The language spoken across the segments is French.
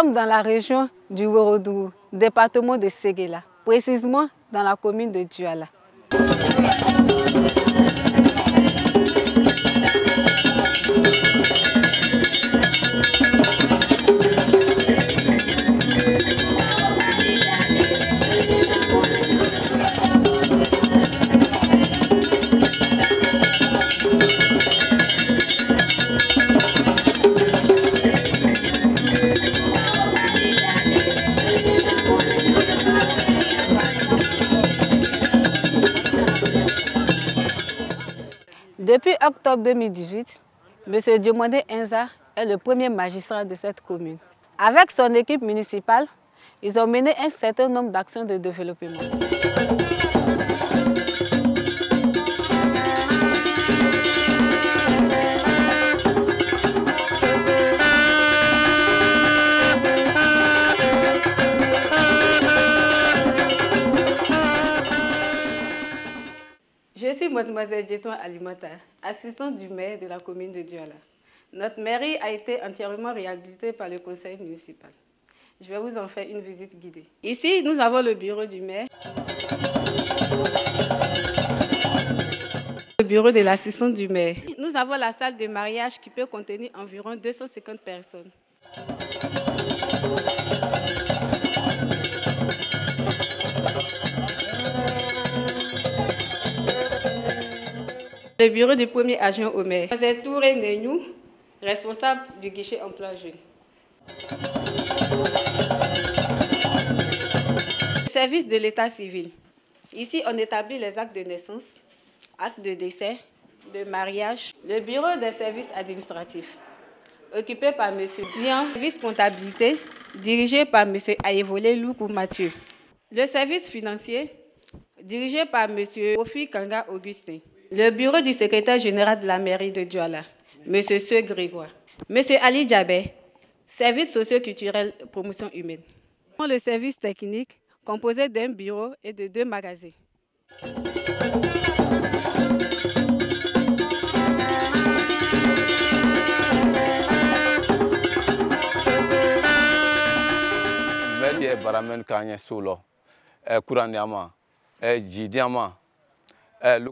sommes dans la région du Worodougou, département de Séguéla, précisément dans la commune de Douala. Depuis octobre 2018, M. Diomandé Enza est le premier magistrat de cette commune. Avec son équipe municipale, ils ont mené un certain nombre d'actions de développement. Je suis Mademoiselle Djeton Alimata, assistante du maire de la commune de Douala. Notre mairie a été entièrement réhabilitée par le conseil municipal. Je vais vous en faire une visite guidée. Ici, nous avons le bureau du maire, le bureau de l'assistante du maire. Nous avons la salle de mariage qui peut contenir environ 250 personnes. Le bureau du premier adjoint au maire. C'est Touré Nenou, responsable du guichet emploi jeune. Service de l'état civil. Ici, on établit les actes de naissance, actes de décès, de mariage. Le bureau des services administratifs, occupé par M. Dian. Service comptabilité, dirigé par M. Ayevolé Loukou Mathieu. Le service financier, dirigé par M. Kofi Kanga Augustin. Le bureau du secrétaire général de la mairie de Douala, M. Seu Grégoire. M. Ali Djabé, service socio-culturel promotion humaine. Le service technique, composé d'un bureau et de 2 magasins.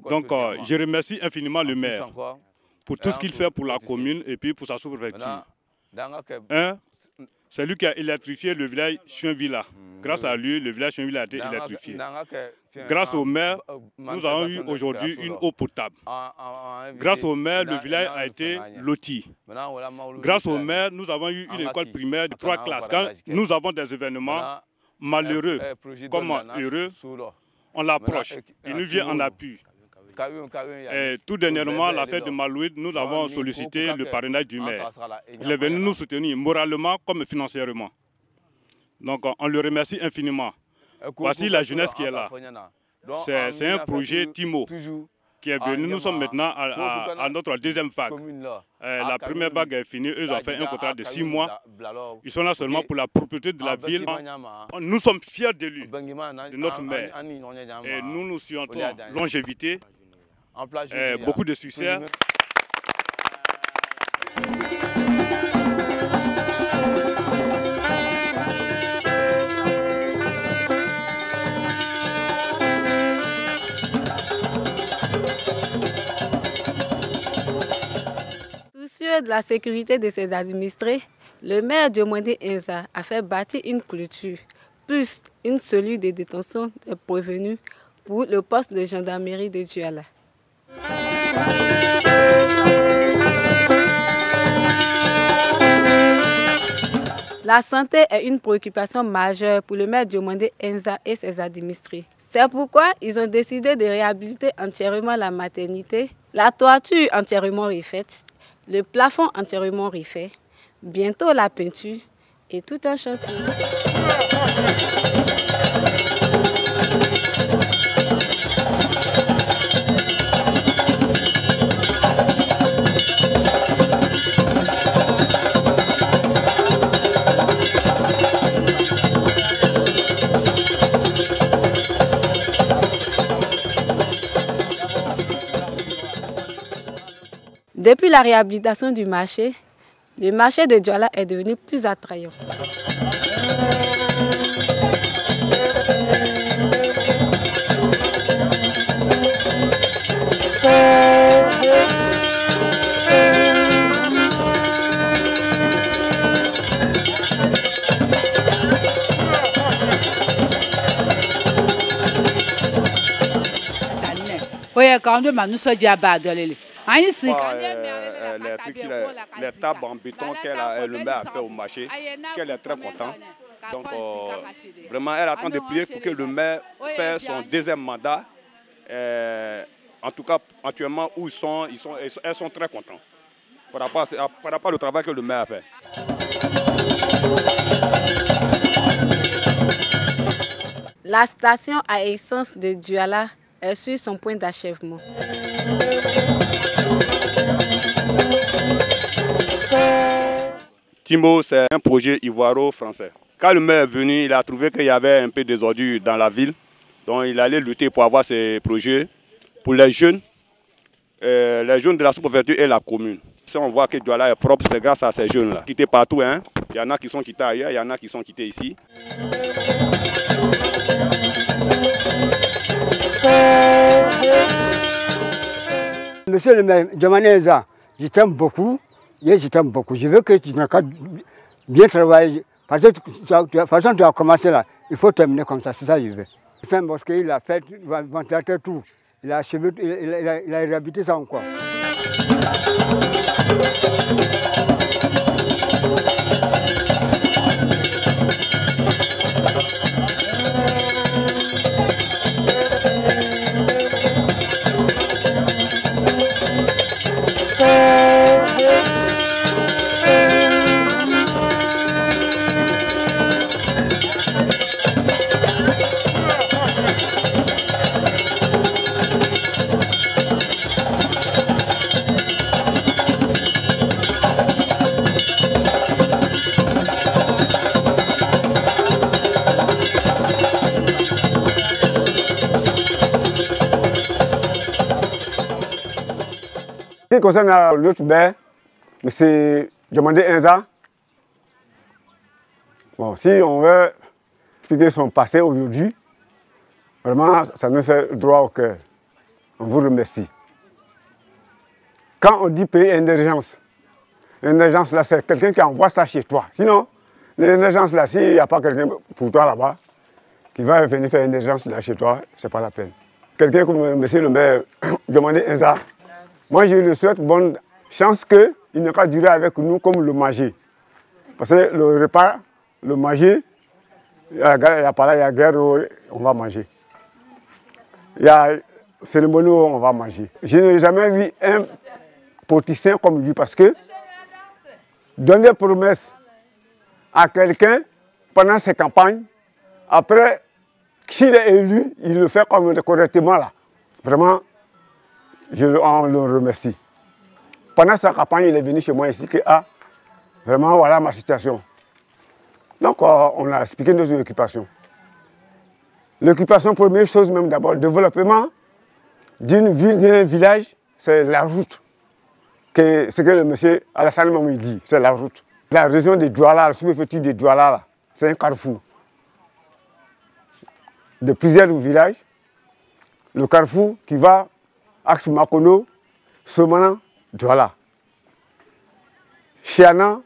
Donc, je remercie infiniment le maire pour tout ce qu'il fait pour la commune et puis pour sa sous-préfecture. C'est lui qui a électrifié le village Chouinvilla. Grâce à lui, le village Chouinvilla a été électrifié. Grâce au maire, nous avons eu aujourd'hui une eau potable. Grâce au maire, le village a été loti. Grâce au maire, nous avons eu une école primaire de 3 classes. Quand nous avons des événements malheureux comme heureux, on l'approche, il nous vient en appui. Et tout dernièrement, la fête de Malouid, nous avons sollicité le parrainage du maire. Il est venu nous soutenir moralement comme financièrement. Donc on le remercie infiniment. Voici la jeunesse qui est là. C'est un projet TIMO qui est venu. Nous sommes maintenant à notre 2e vague. La première vague est finie. Eux ont fait un contrat de 6 mois. Ils sont là seulement pour la propriété de la ville. Nous sommes fiers de lui, de notre maire. Et nous nous souhaitons longévité, beaucoup de succès. Soucieux de la sécurité de ses administrés, le maire Diomandé Enza a fait bâtir une clôture, plus une cellule de détention des prévenus pour le poste de gendarmerie de Douala. La santé est une préoccupation majeure pour le maire Diomandé Enza et ses administrés. C'est pourquoi ils ont décidé de réhabiliter entièrement la maternité, la toiture entièrement refaite, le plafond entièrement refait, bientôt la peinture et tout un chantier. Depuis la réhabilitation du marché, le marché de Douala est devenu plus attrayant. Les tables en béton qu'elle met à faire au marché, qu'elle est très contente. Donc, vraiment, elle attend de prier pour que le maire fasse son deuxième mandat. En tout cas, actuellement, où elles sont très contentes par rapport au travail que le maire a fait. La station à essence de Douala est sur son point d'achèvement. Timbo, c'est un projet ivoiro-français. Quand le maire est venu, il a trouvé qu'il y avait un peu des ordures dans la ville. Donc il allait lutter pour avoir ces projets pour les jeunes de la sous-préfecture et la commune. Si on voit que Douala est propre, c'est grâce à ces jeunes-là. Quittés partout, hein. Il y en a qui sont quittés ailleurs, il y en a qui sont quittés ici. Monsieur le maire, Djamane, je t'aime beaucoup. Je t'aime beaucoup. Je veux que tu n'as qu'à bien travailler. Parce que de toute façon, tu as commencé là. Il faut terminer comme ça, c'est ça que je veux. Parce qu'il a fait ventilateur tout. Il a achevé, il a réhabilité ça encore. Ce qui concerne l'autre maire, M. Djamane Enza, bon, si on veut expliquer son passé aujourd'hui, vraiment, ça nous fait droit au cœur. On vous remercie. Quand on dit payer une urgence là, c'est quelqu'un qui envoie ça chez toi. Sinon, l'urgence là, s'il n'y a pas quelqu'un pour toi là-bas, qui va venir faire une urgence là chez toi, c'est pas la peine. Quelqu'un comme M. le maire Djamane Enza, moi, je lui souhaite bonne chance qu'il ne pas durer avec nous comme le manger. Parce que le repas, le manger, il y a guerre où on va manger. Il y a cérémonie où on va manger. Je n'ai jamais vu un politicien comme lui parce que donner promesse à quelqu'un pendant ses campagnes, après, s'il est élu, il le fait correctement là. Vraiment. On le remercie. Pendant sa campagne, il est venu chez moi ici que, vraiment, voilà ma situation. Donc, on a expliqué nos occupations. L'occupation, première chose même d'abord, le développement d'une ville, d'un village, c'est la route. Ce que le monsieur Alassane Mamou dit, c'est la route. La région de Douala, la sous-préfecture de Douala, c'est un carrefour de plusieurs villages. Le carrefour qui va Axe Makono, Somana, Douala. Chiana,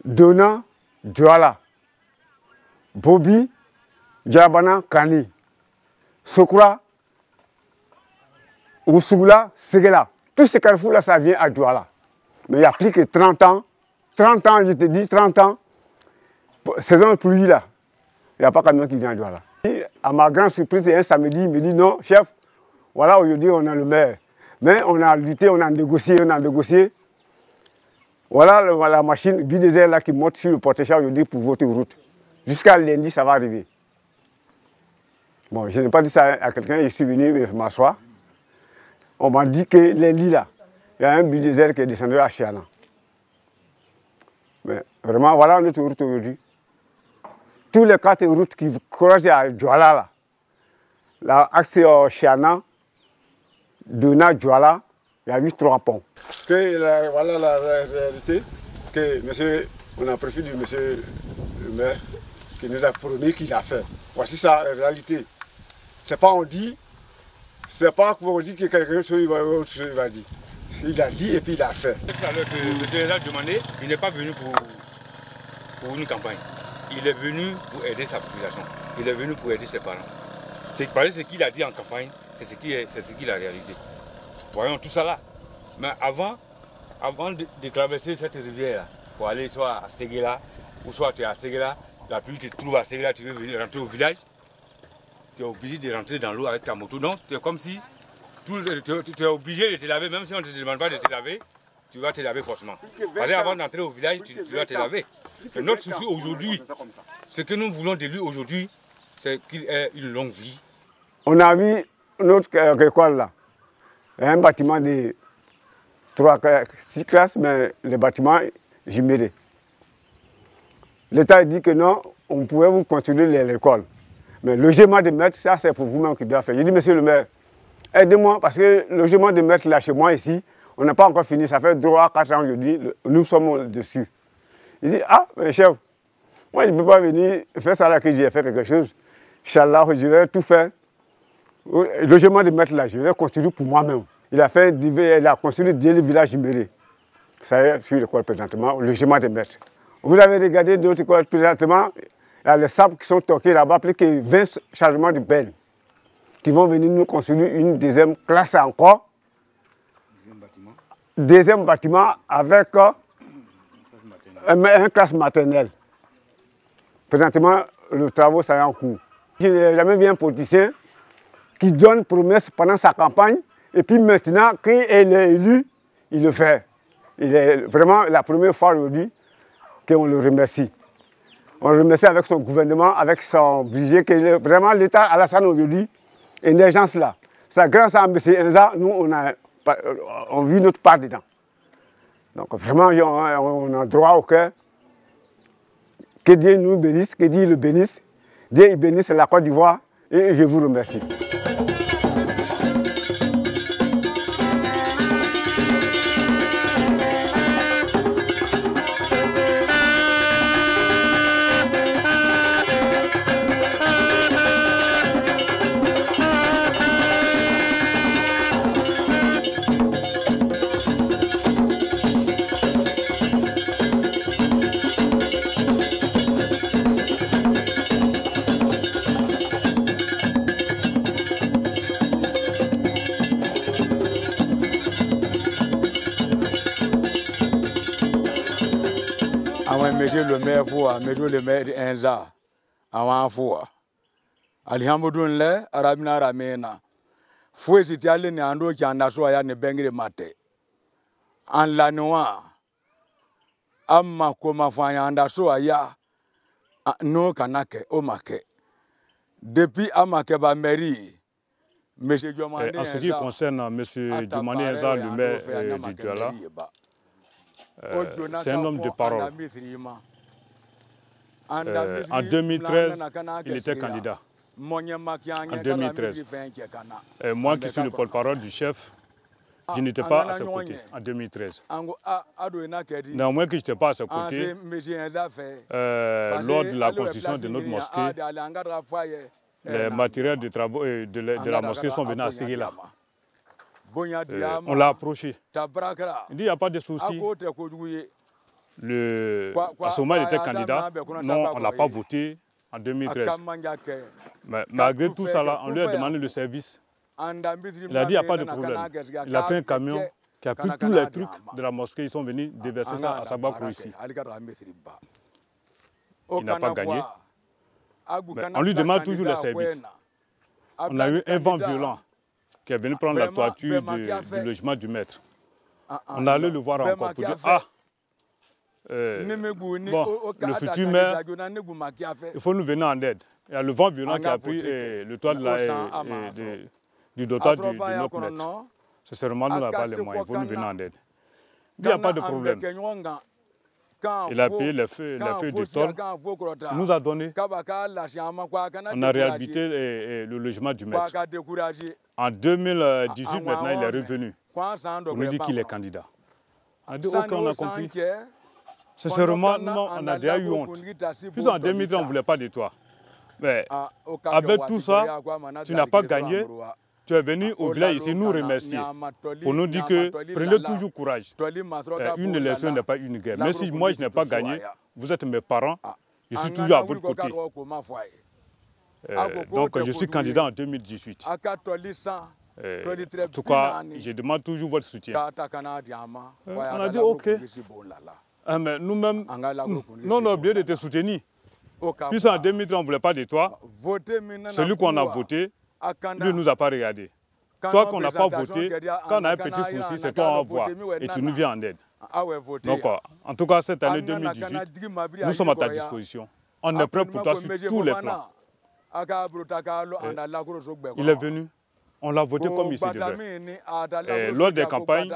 Dona, Douala. Bobi, Djabana, Kani. Sokura, Ousoula, Segela. Tous ces carrefours-là, ça vient à Douala. Mais il n'y a plus que 30 ans. 30 ans, je te dis, 30 ans. Saison de pluie, là. Il n'y a pas camion qui vient à Douala. À ma grande surprise, un samedi, il me dit non, chef. Voilà, aujourd'hui, on a le maire. Mais on a lutté, on a négocié. Voilà la machine bidésel là qui monte sur le porte-char aujourd'hui pour votre route. Jusqu'à lundi, ça va arriver. Bon, je n'ai pas dit ça à quelqu'un, je suis venu m'asseoir. On m'a dit que lundi, là, il y a un bidésel qui est descendu à Chiana. Mais vraiment, voilà notre route aujourd'hui. Tous les 4 routes qui croisent à Douala, là, l'axe Chiana, Dona, Douala, il y a eu 3 ponts. Voilà la réalité que monsieur, on a profité de monsieur le maire qui nous a promis qu'il a fait. Voici ça, la réalité. C'est pas on dit, c'est pas qu'on dit que quelque chose va dire. Il a dit et puis il a fait. Alors que monsieur a demandé, il n'est pas venu pour une campagne. Il est venu pour aider sa population. Il est venu pour aider ses parents. Ce qu'il a dit en campagne, c'est ce qu'il a réalisé. Voyons tout ça là. Mais avant de traverser cette rivière pour aller soit à Séguéla, ou soit tu es à Séguéla, la pluie te trouve à Séguéla, tu veux venir rentrer au village, tu es obligé de rentrer dans l'eau avec ta moto. Donc, c'est comme si tu es obligé de te laver, même si on ne te demande pas de te laver, tu vas te laver forcément. Parce qu'avant d'entrer au village, tu dois te laver. Et notre souci aujourd'hui, ce que nous voulons de lui aujourd'hui, c'est qu'il ait une longue vie. On a vu notre école là, un bâtiment de 6 classes, mais le bâtiment jumelé. L'État dit que non, on pouvait vous construire l'école. Mais le logement de maître, ça c'est pour vous-même qui doit faire. J'ai dit, monsieur le maire, aidez-moi, parce que le logement de maître là chez moi ici, on n'a pas encore fini, ça fait 3 à 4 ans aujourd'hui, nous sommes dessus. Il dit, ah, mais chef, moi je ne peux pas venir faire ça là que j'ai fait quelque chose. Inch'Allah, je vais tout faire. Le logement de maître là, je vais construire pour moi-même. Il a construit le village jumelé. Ça y est, sur l'école présentement, le logement de maître. Vous avez regardé d'autres écoles présentement, il y a les sables qui sont toqués là-bas, plus que 20 chargements de peine qui vont venir nous construire une deuxième classe encore. Deuxième bâtiment avec une classe maternelle. Présentement, le travail ça est en cours. Je n'ai jamais vu un politicien qui donne promesse pendant sa campagne et puis maintenant, quand il est élu, il le fait. Il est vraiment la première fois aujourd'hui qu'on le remercie. On le remercie avec son gouvernement, avec son budget, que vraiment l'État Alassane aujourd'hui est une urgence là. C'est grâce à M. Enza, nous on vit notre part dedans. Donc vraiment, on a droit au cœur. Que Dieu nous bénisse, que Dieu le bénisse. Dieu bénisse la Côte d'Ivoire et je vous remercie. Monsieur le maire Foua, monsieur le maire Enza, avant Foua. Alhamdoulilah, Arabina Ramena. Foué si tu as le Nando qui en a soya ne bengre mate. En la noix, Amma koma fanya anda soya, no kanake, omake. Depuis Amake ba mairie, monsieur Diomandé. En ce qui concerne monsieur Diomandé Enza, le maire du Douala, c'est un homme de parole. En 2013, il était candidat. En 2013. Moi qui suis le porte-parole du chef, je n'étais pas à ses côtés en 2013. Néanmoins que je n'étais pas à ses côtés, lors de la construction de notre mosquée, les matériels de travaux de la mosquée sont venus à Séguéla. On l'a approché. Il dit, il n'y a pas de souci. À ce moment, il était candidat. Non, on ne l'a pas voté en 2013. Mais malgré tout ça, là, on lui a demandé le service. Il a dit, il n'y a pas de problème. Il a pris un camion qui a pris tous les trucs de la mosquée. Ils sont venus déverser ça à Sabakro ici. Il n'a pas gagné. Mais on lui demande toujours le service. On a eu un vent violent qui est venu prendre la toiture du logement du maître. On allait le voir encore pour dire, ah, bon, le futur maire, il faut nous venir en aide. Il y a le vent violent qui a pris le toit du dotage de notre maître. Sincèrement, nous n'avons pas les moyens, il faut nous venir en aide. Il n'y a pas de problème. Il a payé les feuilles de tôle, nous a donné. On a réhabilité le logement du maître. En 2018, maintenant, il est revenu. On nous dit qu'il est candidat. On a dit, ok, on a compris. Sincèrement, non, on a déjà eu honte. Puis en 2013, on ne voulait pas de toi. Mais avec tout ça, tu n'as pas gagné. Tu es venu au village ici nous remercier pour nous dire que prenez toujours courage. Une élection n'est pas une guerre. Même si moi je n'ai pas gagné, vous êtes mes parents, je suis toujours à votre côté. Donc je suis candidat en 2018. En tout cas, je demande toujours votre soutien. On a dit ok. Mais nous-mêmes, nous on a oublié de te soutenir. Puis en 2003, on ne voulait pas de toi. Celui qu'on a voté, lui ne nous a pas regardé. Toi qu'on n'a pas voté, quand on a un petit souci, c'est toi on voit et tu nous viens en aide. Donc en tout cas, cette année 2018, nous sommes à ta disposition. On est prêt pour toi sur tous les plans. Il est venu. On l'a voté comme il se devait. Lors des campagnes,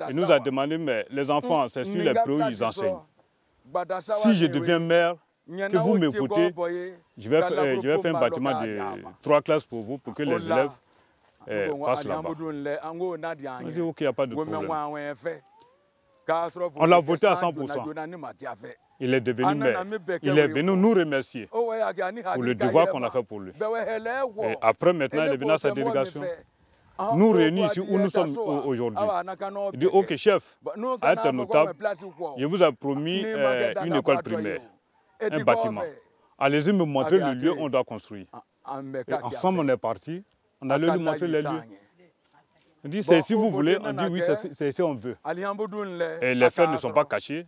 il nous a demandé, mais les enfants, c'est sur les pré où ils enseignent. Si je deviens maire, que vous me votez, je vais faire un bâtiment de 3 classes pour vous, pour que les élèves passent là-bas. On a dit, ok, il n'y a pas de problème. On l'a voté à 100%. Il est devenu maire. Il est venu nous remercier pour le devoir qu'on a fait pour lui. Et après, maintenant, il est venu à sa délégation. Nous réunis ici où nous sommes aujourd'hui. Il dit, ok, chef, à être notable, je vous ai promis une école primaire, un bâtiment. Allez-y me montrer le lieu où on doit construire. Et ensemble, on est partis. On allait lui montrer les lieux. On dit, c'est ici vous voulez. On dit, oui, c'est ici on veut. Et les faits ne sont pas cachés.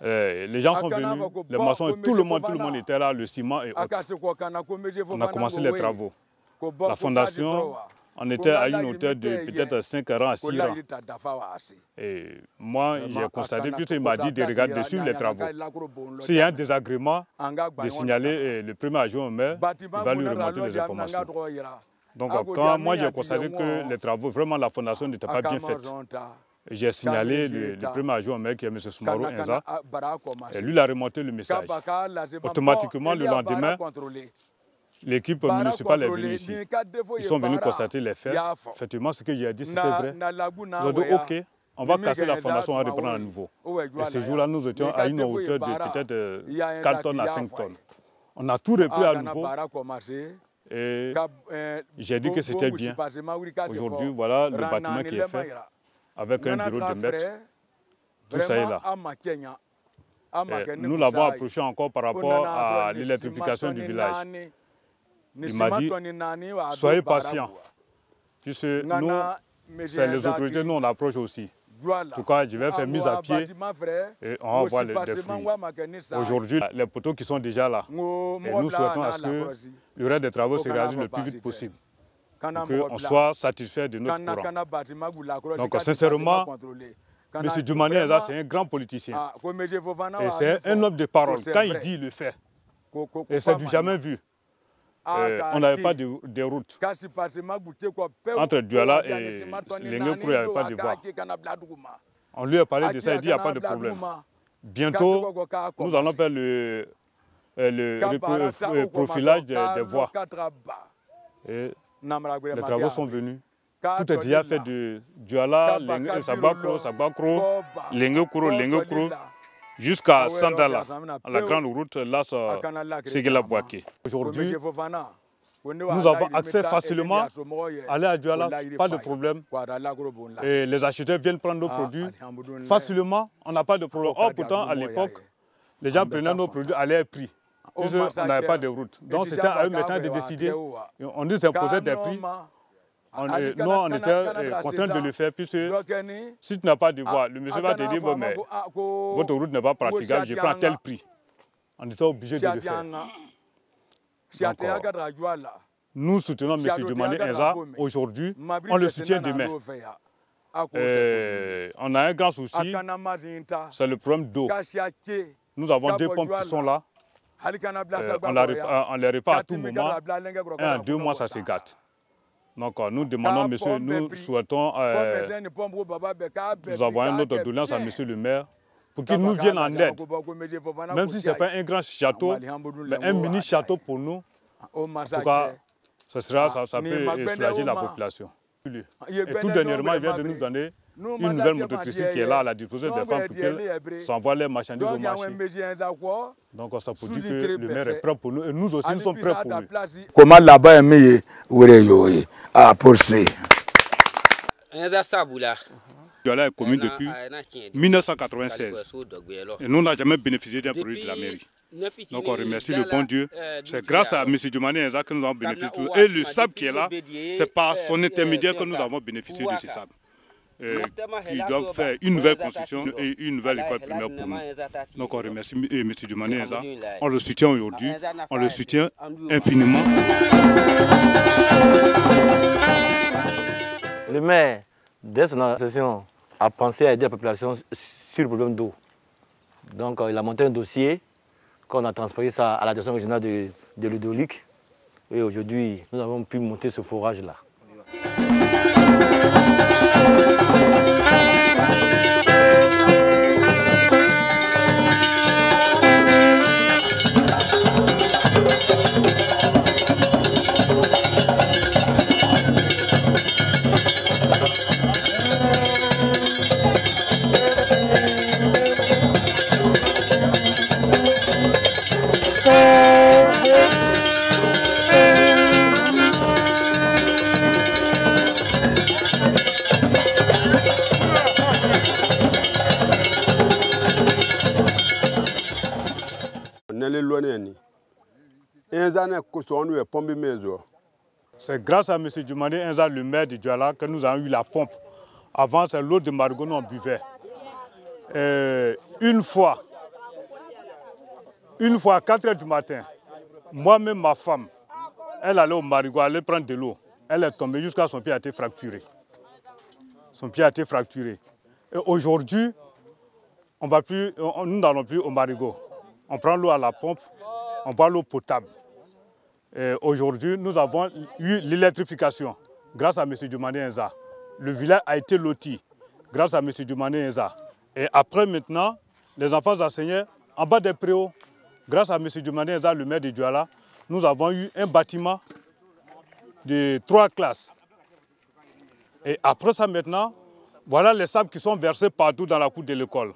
Les gens sont venus, les maçons, tout le monde était là, le ciment et autres. On a commencé les travaux. La fondation, on était à une hauteur de peut-être 5 rangs à 6 rangs. Et moi, j'ai constaté, puisqu'il m'a dit de regarder dessus les travaux. S'il y a un désagrément, de signaler le premier adjoint au maire, il va lui remonter les informations. Donc quand moi j'ai constaté que les travaux, vraiment la fondation n'était pas bien faite, j'ai signalé le premier adjoint au maire qui est M. Soumaro Enza, et lui il a remonté le message. Automatiquement le lendemain, l'équipe municipale est venue ici. Ils sont venus constater les faits. Effectivement, ce que j'ai dit, c'était vrai. Ils ont dit, ok, on va casser la fondation, on va reprendre à nouveau. Et ce jour-là, nous étions à une hauteur de peut-être 4 tonnes à 5 tonnes. On a tout repris à nouveau. Et j'ai dit que c'était bien. Aujourd'hui, voilà le bâtiment qui est fait, avec un bureau de maître. Tout ça est là. Et nous l'avons approché encore par rapport à l'électrification du village. Il m'a dit, soyez patients, puisque nous, c'est les autorités, nous on approche aussi. En tout cas, je vais faire mise à pied et on va voir les fruits. Aujourd'hui, les poteaux qui sont déjà là, et nous souhaitons à ce que le reste des travaux se réalisent le plus vite possible, pour qu'on soit satisfait de notre courant. Donc sincèrement, M. Diomaye Enza, c'est un grand politicien. Et c'est un homme de parole. Quand il dit, il le fait. Et c'est du jamais vu. On n'avait pas de route. Entre Douala et Lengue-Kourou, il n'y avait pas de voie. On lui a parlé de ça, il dit qu'il n'y a pas de problème. Bientôt, nous allons faire le profilage des voies. Et les travaux sont venus. Tout est déjà fait de Douala, Sabakro, Lengue-Kourou, jusqu'à Sandala, la grande route, là, c'est la Boaké. Aujourd'hui, nous avons accès facilement à aller à Douala, pas de problème. Et les acheteurs viennent prendre nos produits facilement, on n'a pas de problème. Or, pourtant, à l'époque, les gens prenaient nos produits à leur prix, puisqu'on n'avait pas de route. Donc, c'était à eux maintenant de décider. On nous imposait des prix. Nous, on était contraints de le faire, puisque si tu n'as pas de voie, le monsieur va te dire, bon, mais votre route n'est pas praticable, je prends tel prix. On était obligé de le faire. Donc, nous soutenons M. Diomaye Enza aujourd'hui, on le soutient demain. On a un grand souci, c'est le problème d'eau. Nous avons 2 pompes qui sont là, on les répare à tout moment, et en 2 mois ça se gâte. Donc nous demandons, monsieur, nous souhaitons, nous avons une autre doléance à monsieur le maire pour qu'il nous vienne en aide. Même si ce n'est pas un grand château, mais un mini château pour nous. En tout cas, ça peut soulager la population. Et tout dernièrement, il vient de nous donner une nouvelle mototricycle qui est là à la disposition des femmes pour qu'elles s'envoient les marchandises au marché. Donc ça peut dire que le maire est prêt pour nous et nous aussi nous sommes prêts pour lui. Comment là-bas est meilleur à poursuivre. Douala est commune depuis 1996 et nous n'avons jamais bénéficié d'un produit de la mairie. Donc on remercie le bon Dieu. C'est grâce à M. Diomané Enza que nous avons bénéficié. Et le sable qui est là, c'est par son intermédiaire que nous avons bénéficié de ce sable. Ils doivent faire une nouvelle construction et une nouvelle école primaire pour nous. Donc on remercie M. Diomané Enza. On le soutient aujourd'hui, on le soutient infiniment. Le maire, dès son accession, a pensé à aider la population sur le problème d'eau. Donc il a monté un dossier qu'on a transféré ça à la direction régionale de l'hydraulique. Et aujourd'hui, nous avons pu monter ce forage-là. C'est grâce à M. Diomané Enza, le maire de Douala, que nous avons eu la pompe. Avant, c'est l'eau de Marigot, nous en buvait. Une fois à 4 h du matin, moi-même, ma femme, elle allait au Marigot, elle allait prendre de l'eau. Elle est tombée jusqu'à son pied a été fracturé. Son pied a été fracturé. Et aujourd'hui, nous n'allons plus au Marigot. On prend l'eau à la pompe, on boit l'eau potable. Aujourd'hui, nous avons eu l'électrification grâce à M. Diomané Enza. Le village a été loti grâce à M. Diomané Enza. Et après maintenant, les enfants enseignaient en bas des préaux. Grâce à M. Diomané Enza, le maire de Douala, nous avons eu un bâtiment de 3 classes. Et après ça maintenant, voilà les sables qui sont versés partout dans la cour de l'école.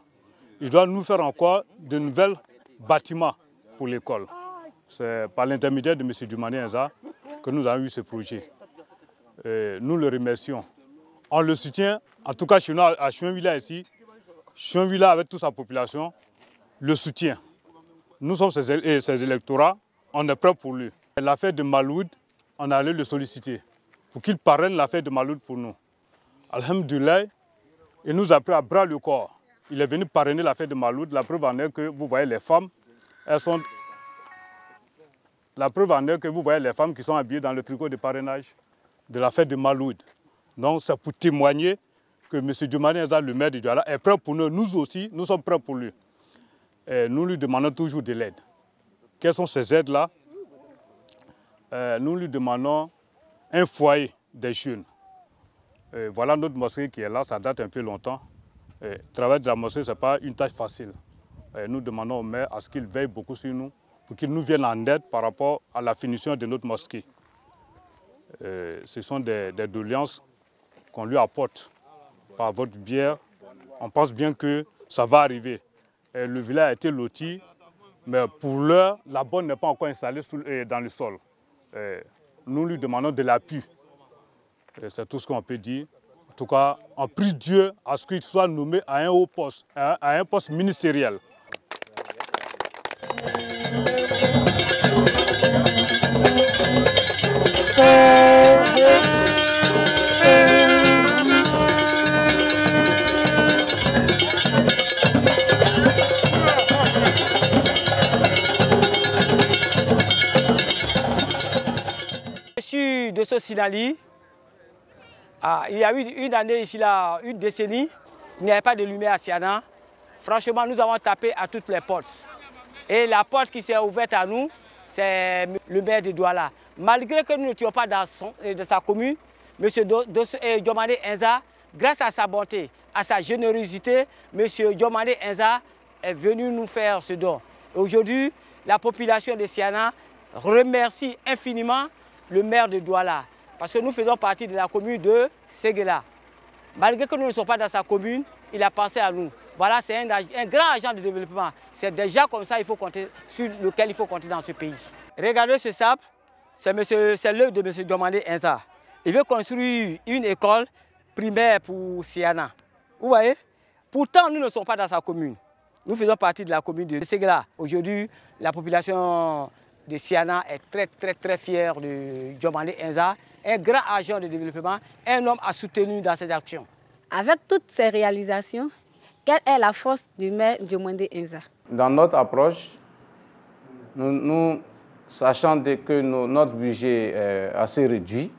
Ils doivent nous faire encore de nouveaux bâtiments pour l'école. C'est par l'intermédiaire de M. Diomané Enza que nous avons eu ce projet. Nous le remercions. On le soutient, en tout cas chez nous à Chouinvilla ici. Chouinvilla avec toute sa population le soutient. Nous sommes ses électorats, on est prêts pour lui. L'affaire de Maloud, on allait le solliciter pour qu'il parraine l'affaire de Maloud pour nous. Alhamdoulilah, il nous a pris à bras le corps. Il est venu parrainer l'affaire de Maloud. La preuve en est que vous voyez les femmes, La preuve en est que vous voyez les femmes qui sont habillées dans le tricot de parrainage de la fête de Maloud. Donc c'est pour témoigner que M. Diomané Enza, le maire de Douala, est prêt pour nous. Nous aussi, nous sommes prêts pour lui. Et nous lui demandons toujours de l'aide. Quelles sont ces aides-là? Nous lui demandons un foyer des jeunes. Voilà notre mosquée qui est là, ça date un peu longtemps. Le travail de la mosquée, ce n'est pas une tâche facile. Nous demandons au maire à ce qu'il veille beaucoup sur nous, pour qu'il nous vienne en aide par rapport à la finition de notre mosquée. Ce sont des doléances qu'on lui apporte par votre bière. On pense bien que ça va arriver. Le village a été loti, mais pour l'heure, la bonne n'est pas encore installée dans le sol. Nous lui demandons de l'appui. C'est tout ce qu'on peut dire. En tout cas, on prie Dieu à ce qu'il soit nommé à un haut poste, à un poste ministériel. Je suis de Sosinali. Il y a eu une année ici, là, une décennie, il n'y avait pas de lumière à Siana. Franchement, nous avons tapé à toutes les portes. Et la porte qui s'est ouverte à nous, c'est le maire de Douala. Malgré que nous n'étions pas dans sa commune, M. Diomané Enza, grâce à sa bonté, à sa générosité, M. Diomané Enza est venu nous faire ce don. Aujourd'hui, la population de Siana remercie infiniment le maire de Douala. Parce que nous faisons partie de la commune de Séguéla. Malgré que nous ne sommes pas dans sa commune, il a pensé à nous. Voilà, c'est un grand agent de développement. C'est déjà comme ça sur lequel il faut compter dans ce pays. Regardez ce sable, c'est l'œuvre de M. Diomané Enza. Il veut construire une école primaire pour Siana. Vous voyez? Pourtant, nous ne sommes pas dans sa commune. Nous faisons partie de la commune de Ségla. Aujourd'hui, la population de Siana est très fière de Djomandé Inza, un grand agent de développement, un homme à soutenir dans ses actions. Avec toutes ces réalisations, quelle est la force du maire Djomandé Inza? Dans notre approche, nous sachant que notre budget est assez réduit,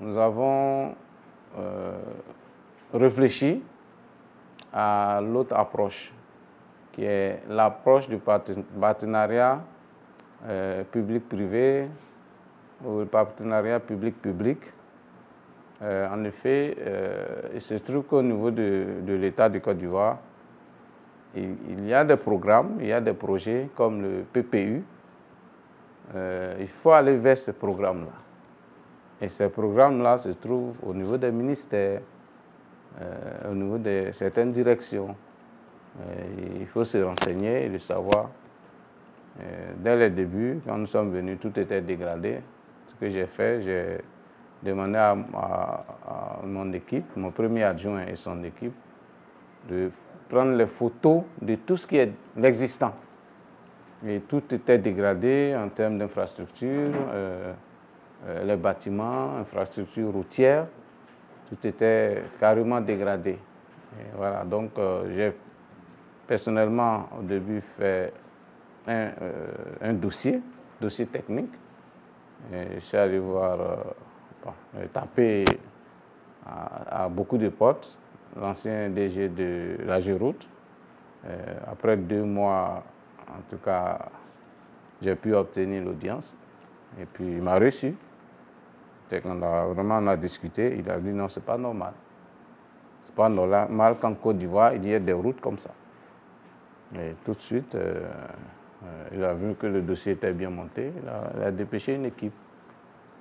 nous avons réfléchi à l'autre approche, qui est l'approche du partenariat public-privé ou le partenariat public-public. En effet, il se trouve qu'au niveau de l'État de Côte d'Ivoire, il y a des programmes, il y a des projets comme le PPU. Il faut aller vers ces programmes-là. Et ces programmes-là se trouvent au niveau des ministères, au niveau de certaines directions. Il faut se renseigner et le savoir. Dès le début, quand nous sommes venus, tout était dégradé. Ce que j'ai fait, j'ai demandé à mon équipe, mon premier adjoint et son équipe, de prendre les photos de tout ce qui est l'existant. Et tout était dégradé en termes d'infrastructures, les bâtiments, infrastructures routières, tout était carrément dégradé. Et voilà, donc j'ai personnellement au début fait un dossier technique. Et je suis allé voir, taper à beaucoup de portes, l'ancien DG de la Géroute. Après 2 mois, en tout cas, j'ai pu obtenir l'audience. Et puis il m'a reçu. On a discuté, il a dit non, c'est pas normal. C'est pas normal qu'en Côte d'Ivoire, il y ait des routes comme ça. Et tout de suite, il a vu que le dossier était bien monté, il a dépêché une équipe.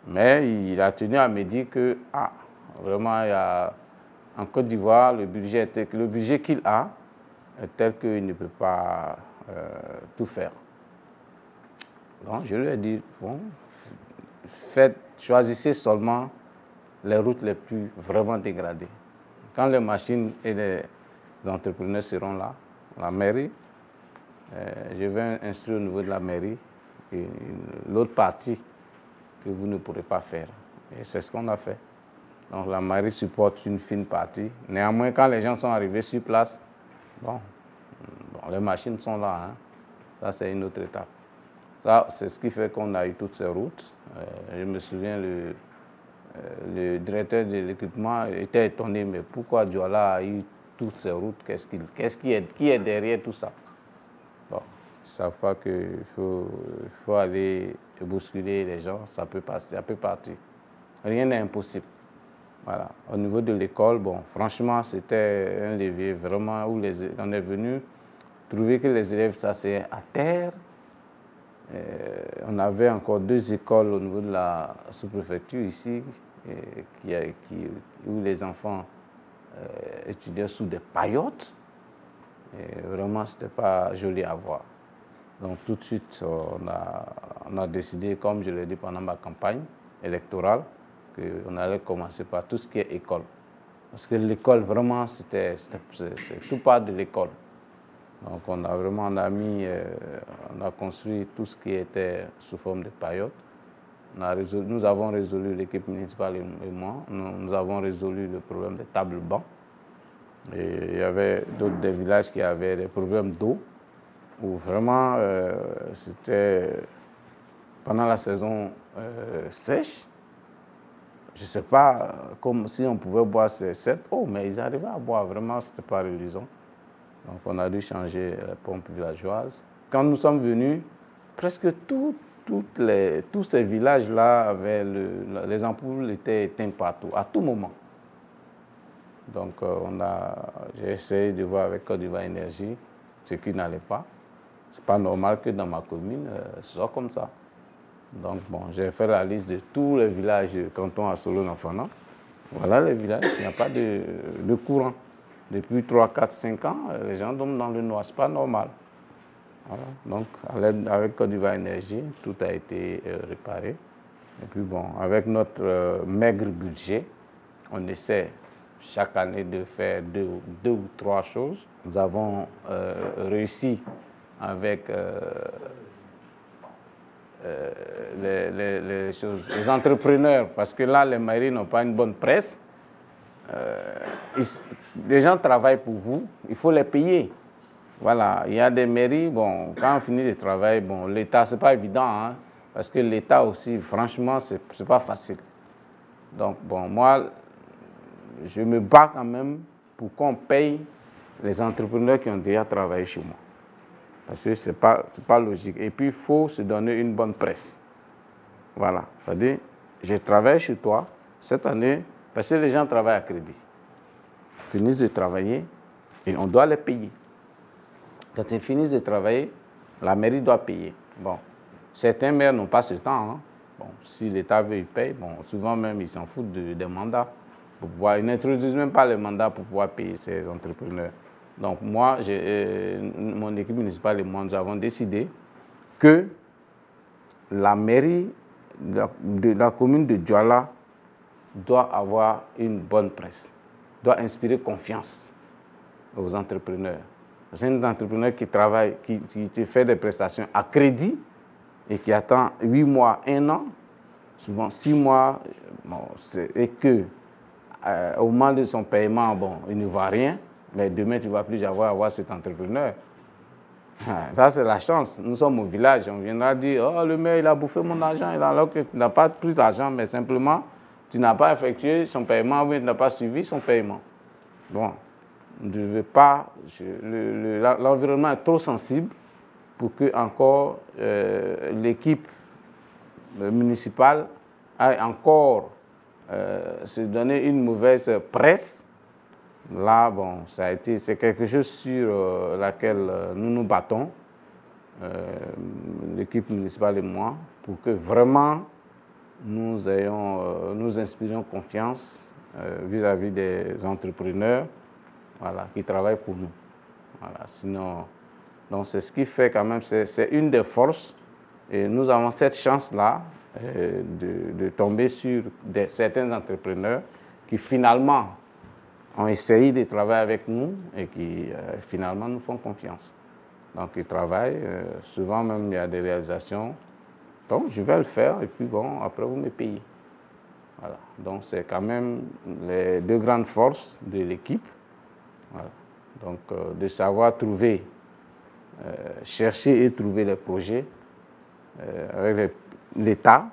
Mais il a tenu à me dire que, vraiment, en Côte d'Ivoire, le budget qu'il a est tel qu'il ne peut pas tout faire. Donc je lui ai dit, bon, choisissez seulement les routes les plus vraiment dégradées. Quand les machines et les entrepreneurs seront là, la mairie, je vais instruire au niveau de la mairie l'autre partie que vous ne pourrez pas faire. Et c'est ce qu'on a fait. Donc la mairie supporte une fine partie. Néanmoins, quand les gens sont arrivés sur place, bon les machines sont là. Hein. Ça, c'est une autre étape. Ça, c'est ce qui fait qu'on a eu toutes ces routes. Je me souviens, le directeur de l'équipement était étonné, mais pourquoi Douala a eu toutes ces routes? Qui est derrière tout ça? Bon, ils ne savent pas qu'il faut aller bousculer les gens, ça peut passer, ça peut partir. Rien n'est impossible. Voilà. Au niveau de l'école, bon, franchement, c'était un levier vraiment où on est venu trouver que les élèves s'asseyaient à terre. On avait encore 2 écoles au niveau de la sous-préfecture ici, où les enfants étudiaient sous des paillotes. Et vraiment, ce n'était pas joli à voir. Donc tout de suite, on a décidé, comme je l'ai dit pendant ma campagne électorale, qu'on allait commencer par tout ce qui est école. Parce que l'école, vraiment, c'est tout part de l'école. Donc on a construit tout ce qui était sous forme de paillotes. Nous avons résolu, l'équipe municipale et moi, nous avons résolu le problème des tables bancs. Et il y avait des villages qui avaient des problèmes d'eau, où vraiment c'était pendant la saison sèche. Je ne sais pas comme si on pouvait boire cette eau, mais ils arrivaient à boire, vraiment, ce n'était pas reluisant. Donc on a dû changer la pompe villageoise. Quand nous sommes venus, presque tous ces villages-là, les ampoules étaient éteintes partout, à tout moment. Donc j'ai essayé de voir avec Côte d'Ivoire Énergie ce qui n'allait pas. Ce n'est pas normal que dans ma commune, ce soit comme ça. Donc bon, j'ai fait la liste de tous les villages du canton à Solo-Nafana. Voilà les villages, il n'y a pas de courant. Depuis 3, 4, 5 ans, les gens dorment dans le noir, ce n'est pas normal. Voilà. Donc avec Côte d'Ivoire Énergie, tout a été réparé. Et puis bon, avec notre maigre budget, on essaie chaque année de faire deux ou trois choses. Nous avons réussi avec les entrepreneurs, parce que là, les mairies n'ont pas une bonne presse. Les gens travaillent pour vous, il faut les payer. Voilà, il y a des mairies, bon, quand on finit de travailler, bon, l'État, c'est pas évident, hein, parce que l'État aussi, franchement, c'est pas facile. Donc, bon, moi, je me bats quand même pour qu'on paye les entrepreneurs qui ont déjà travaillé chez moi. Parce que c'est pas logique. Et puis, il faut se donner une bonne presse. Voilà, c'est-à-dire, je travaille chez toi cette année, parce que les gens travaillent à crédit. Ils finissent de travailler et on doit les payer. Quand ils finissent de travailler, la mairie doit payer. Bon, certains maires n'ont pas ce temps. Hein. Bon, si l'État veut, il paye. Bon, souvent même, ils s'en foutent des mandats. Pour pouvoir, ils n'introduisent même pas les mandats pour pouvoir payer ces entrepreneurs. Donc moi, mon équipe municipale et moi, nous avons décidé que la mairie de la commune de Douala doit avoir une bonne presse, doit inspirer confiance aux entrepreneurs. C'est un entrepreneur qui travaille, qui fait des prestations à crédit et qui attend 8 mois, 1 an, souvent 6 mois, bon, et que au moment de son paiement, bon, il ne voit rien, mais demain, tu ne vas plus avoir cet entrepreneur. Ça, c'est la chance. Nous sommes au village, on viendra dire, oh, le maire, il a bouffé mon argent, alors que tu n'as pas pris d'argent, mais simplement, tu n'as pas effectué son paiement, ou tu n'as pas suivi son paiement. Bon, je ne veux pas, l'environnement est trop sensible pour que encore l'équipe municipale aille encore se donner une mauvaise presse. Là, bon, c'est quelque chose sur laquelle nous nous battons, l'équipe municipale et moi, pour que vraiment nous inspirions confiance vis-à-vis des entrepreneurs, voilà, qui travaillent pour nous. Voilà, sinon, donc c'est ce qui fait quand même, c'est une des forces, et nous avons cette chance-là de tomber sur certains entrepreneurs qui finalement ont essayé de travailler avec nous et qui finalement nous font confiance. Donc ils travaillent, souvent même il y a des réalisations, donc je vais le faire et puis bon, après vous me payez. Voilà. Donc c'est quand même les deux grandes forces de l'équipe. Voilà. Donc de savoir trouver, chercher et trouver les projets avec l'État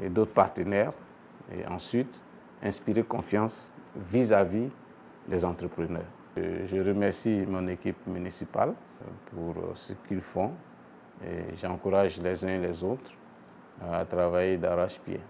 et d'autres partenaires, et ensuite inspirer confiance vis-à-vis des entrepreneurs. Je remercie mon équipe municipale pour ce qu'ils font et j'encourage les uns et les autres à travailler d'arrache-pied.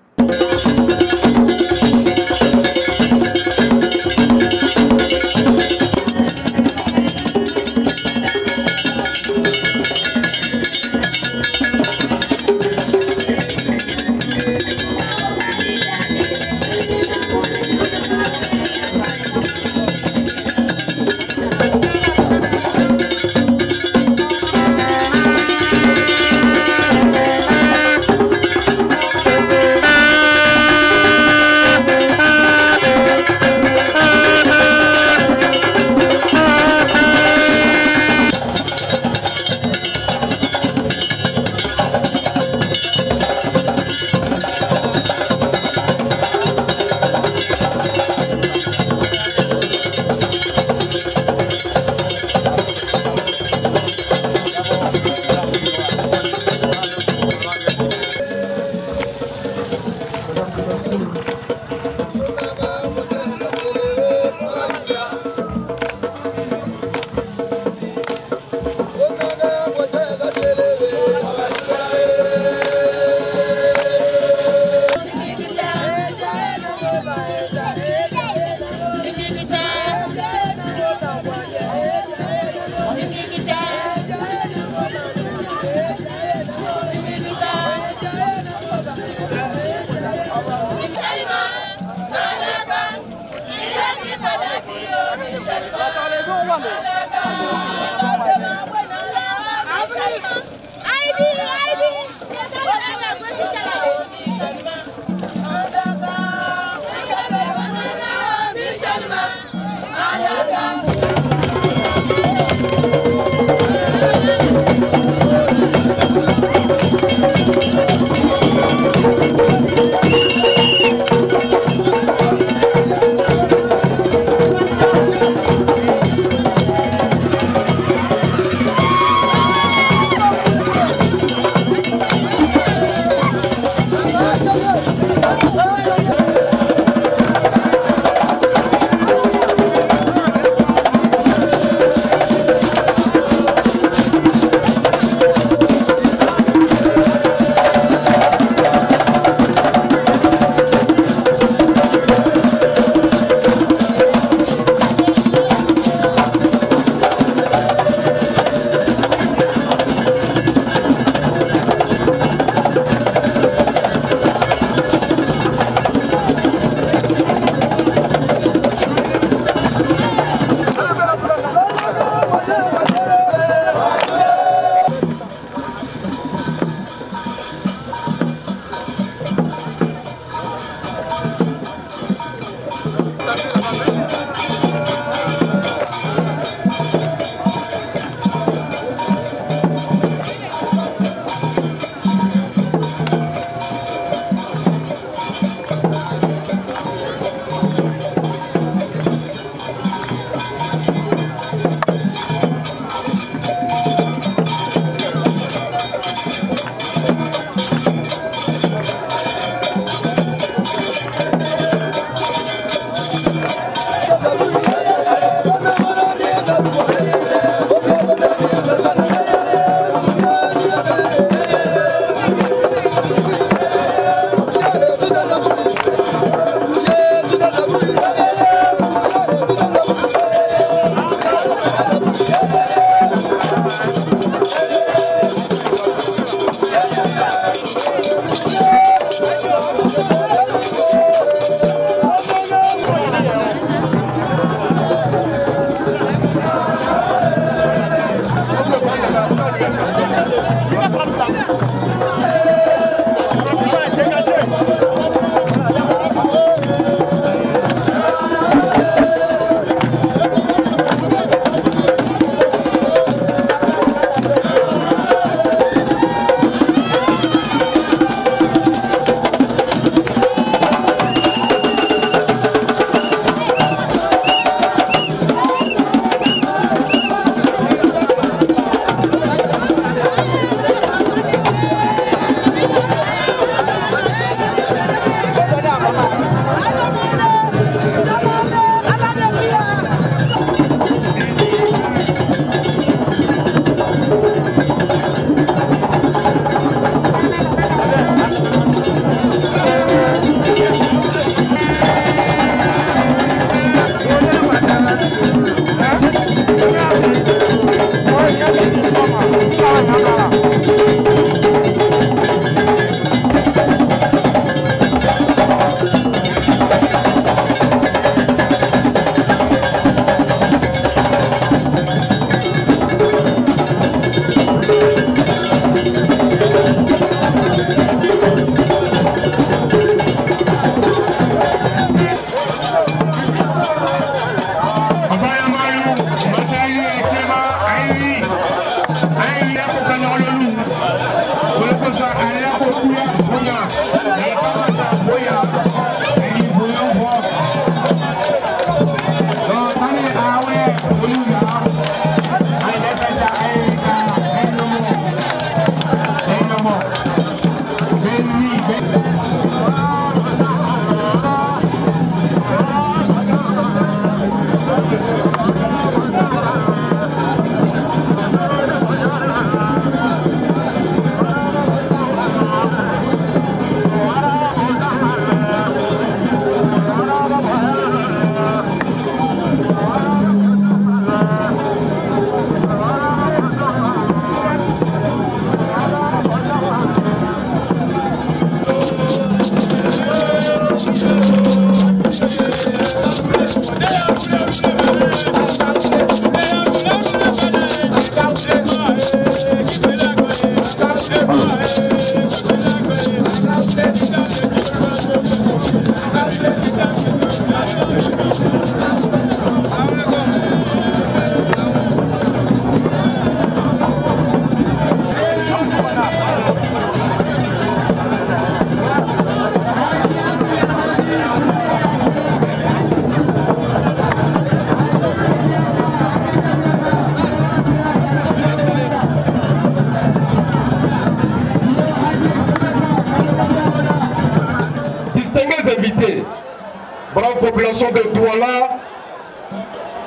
brave population de Douala,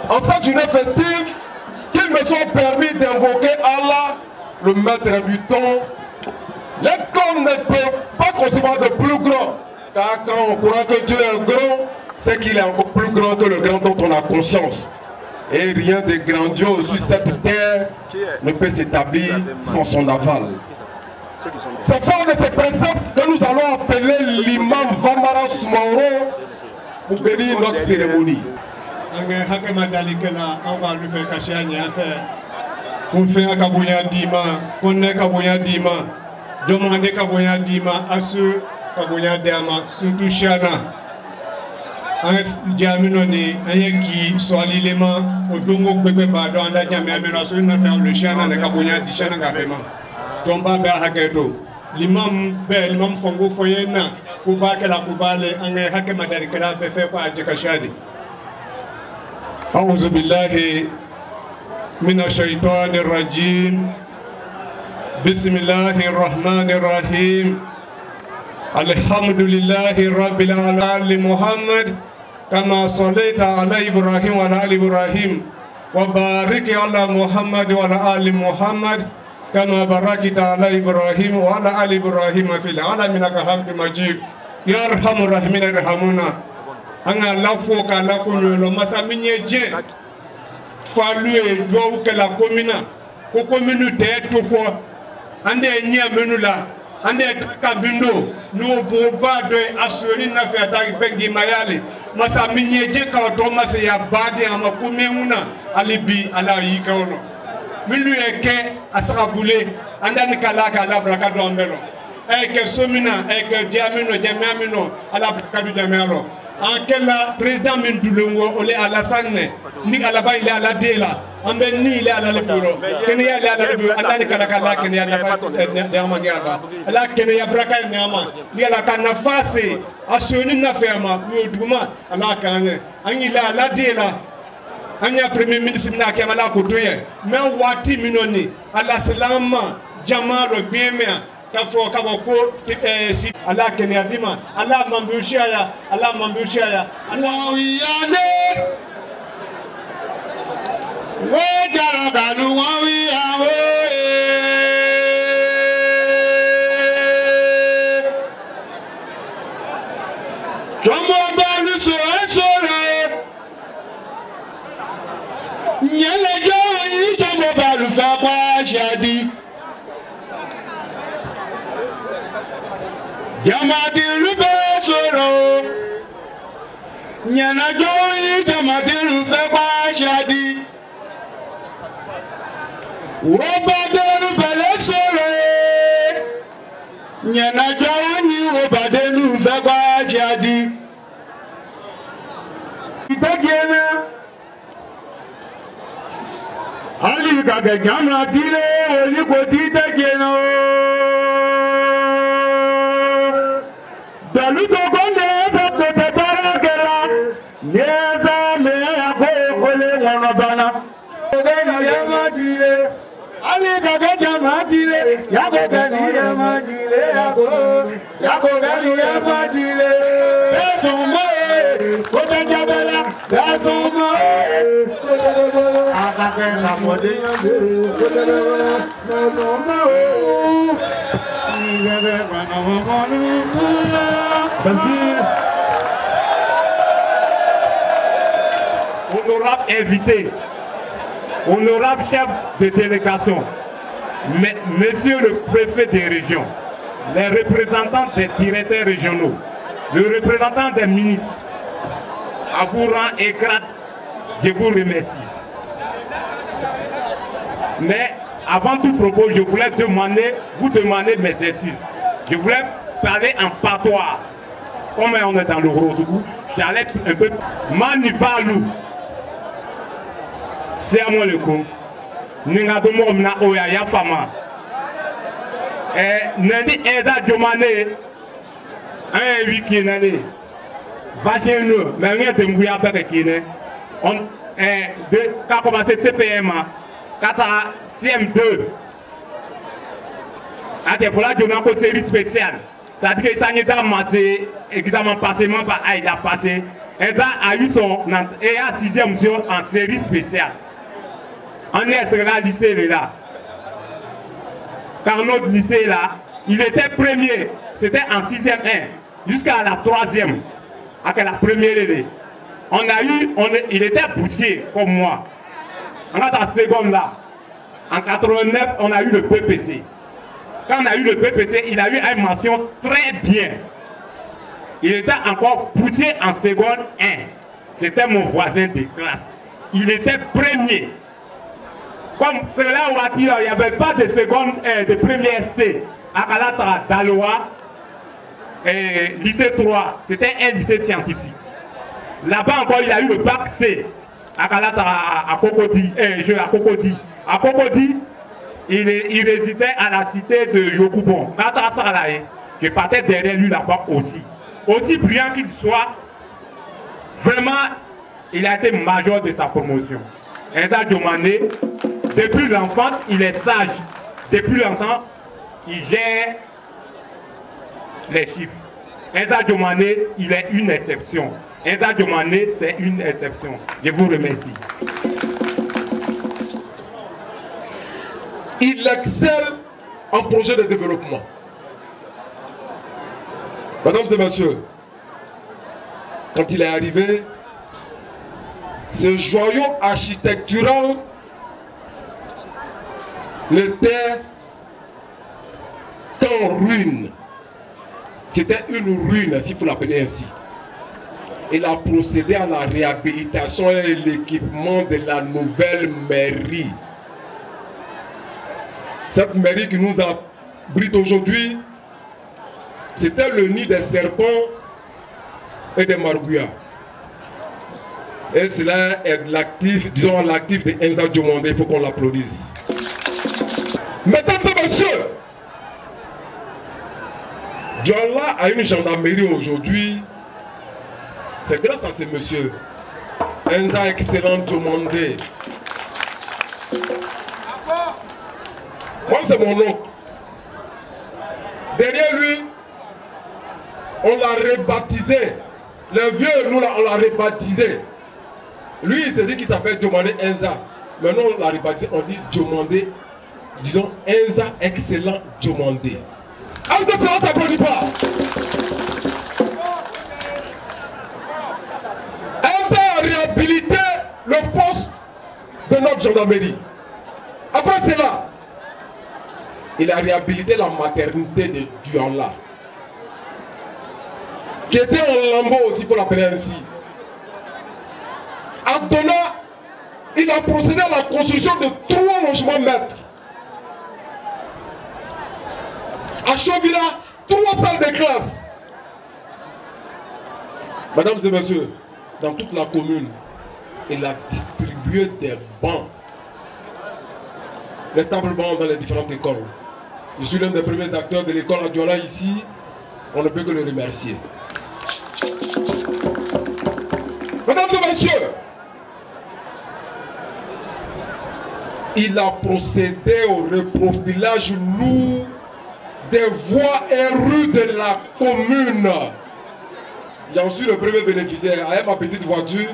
en cette journée festive, qu'ils me sont permis d'invoquer Allah, le maître du temps. L'école ne peut pas concevoir de plus grand, car quand on croit que Dieu est grand, c'est qu'il est encore plus grand que le grand dont on a conscience. Et rien de grandiose sur cette terre ne peut s'établir sans son aval. C'est fort de ces préceptes que nous allons appeler l'imam Vamara Soumoro pour bénir notre cérémonie. On va lui faire cacher un faire. Pour faire Kabuya Dima, qu'on est Kabuya Dima, demander Kabuya Dima à ceux Kabuya Dama, surtout Chana. Un diaminoni, un qui soit l'élément au Dongo Bébé Bado, on a jamais aménagé une affaire le Chana, le Kabuya Dishana Gafema. Tomba Haketo. L'imam Fongo Foyena, Kuba Kela Kubale, un Hakemadari Kela Befe par Jakashadi. أعوذ بالله من الشيطان الرجيم بسم الله الرحمن الرحيم الحمد لله رب العالمين محمد كما صليت على إبراهيم وعلى آل إبراهيم وبارك على محمد وعلى آل محمد كما باركت على إبراهيم وعلى آل إبراهيم في العالمين إنك حميد مجيد يا أرحم الراحمين ارحمونا anga lafo ka la kunyolo masaminye je falu e do ke la komina ko kominu te to ko ande nya menula ande kabindo no bo ba do asori na fe ta bengi mayale masaminye je ka to mase ya bade ama komuna alibi ala yikawono milu eke asabule andani kala kala braka do mbelo e ke somina e ke jamiamino ala braka do jamialo en quel président Mendoulongo ole Alassane ni alaba ile ala dela ambe ni ile ala le bureau kenya ile ala le bureau ala ni kala kenya nafa de amangaba ala kenya braka ni ama ni ala ka nafasi asoni na ferma yo duma ala kanye anyi ile ala dela anya premier ministre na ke mala ko toye men wati minoni ala salama jamalo biemea kafo kaboko si ala kenya dima ala mambushia ya ala wawiyane we jara ganu wawiyawe tomo banu so esore nyele jo yi tomo banu fa pa shadi Jamadi rube soro nyana joyi jamadi rube ba shadi wobade rube le soro nyana joyi wobade rube ba shadi itegena ali kaga jamra dile oli ko itegena Daluto konde fete tetara kera Nyeza mea kole wana bana Kogani ya majile Ali kagaja majile Yako gani ya majile Yako gani ya majile Beso moe Kota jabala Beso moe Akake na mode yande Beso moe Honorable invité, honorable chef de délégation, monsieur le préfet des régions, les représentants des directeurs régionaux, le représentant des ministres, à vous rang et grade, je vous remercie. Mais avant tout propos, je voulais vous demander mes excuses. Je voulais parler en patois. Comme on est dans le Rodougou, j'allais un peu Manibalou. C'est à moi le coup. Ningadomo mna oya ya fama. Nandi Eda Jomane. Un wiki nani. Vachez-nous. Mais rien de mouillé à faire qui on a commencé CPMA. Kata CM2. C'est pour la journée en série spéciale. C'est-à-dire que ça n'est pas massé, examen passé, par Aïda passé. Enza a eu son 6e en série spéciale. On est sur la lycée là. Dans notre lycée là, il était premier. C'était en 6e 1 jusqu'à la 3e. Avec la première année. Il était poussé comme moi. On a la seconde là. En 89, on a eu le PPC. Quand on a eu le PPC, il a eu une mention très bien. Il était encore poussé en seconde 1. C'était mon voisin de classe. Il était premier. Comme cela où il n'y avait pas de seconde, de première C à Kalatra, Daloa, lycée 3, c'était un lycée scientifique. Là-bas encore, il a eu le bac C à Kalatra, à Cocody. À Cocody, il résidait à la cité de Yokubon. Je partais derrière lui là-bas aussi. Aussi brillant qu'il soit, vraiment, il a été major de sa promotion. Enza Djomandé, depuis l'enfance, il est sage. Depuis l'enfant, il gère les chiffres. Enza Djomandé, il est une exception. Enza Djomandé, c'est une exception. Je vous remercie. Il excelle en projet de développement. Mesdames et messieurs, quand il est arrivé, ce joyau architectural n'était qu'en ruine. C'était une ruine, s'il faut l'appeler ainsi. Il a procédé à la réhabilitation et l'équipement de la nouvelle mairie. Cette mairie qui nous abrite aujourd'hui, c'était le nid des serpents et des margouillards. Et cela est l'actif, disons l'actif de Enza Djomandé, il faut qu'on l'applaudisse. Mesdames et messieurs, Diola a une gendarmerie aujourd'hui. C'est grâce à ce monsieur, Enza excellent Djomandé. Moi, c'est mon oncle. Derrière lui, on l'a rebaptisé. Le vieux, nous, on l'a rebaptisé. Lui, il s'est dit qu'il s'appelle Djomandé Enza. Maintenant, on l'a rebaptisé, on dit Djomandé, disons Enza excellent Djomandé. Alors que cela ne s'applaudit pas. Enza a réhabilité le poste de notre gendarmerie. Après cela, il a réhabilité la maternité de Diola, qui était en lambeau aussi, il faut l'appeler ainsi. À Dona, il a procédé à la construction de 3 logements maîtres. À Chauvilla, 3 salles de classe. Mesdames et messieurs, dans toute la commune, il a distribué des bancs, les tables bancs dans les différentes écoles. Je suis l'un des premiers acteurs de l'école à Diola ici. On ne peut que le remercier. Mesdames et messieurs, il a procédé au reprofilage lourd des voies et rues de la commune. J'en suis le premier bénéficiaire. Avec ma petite voiture,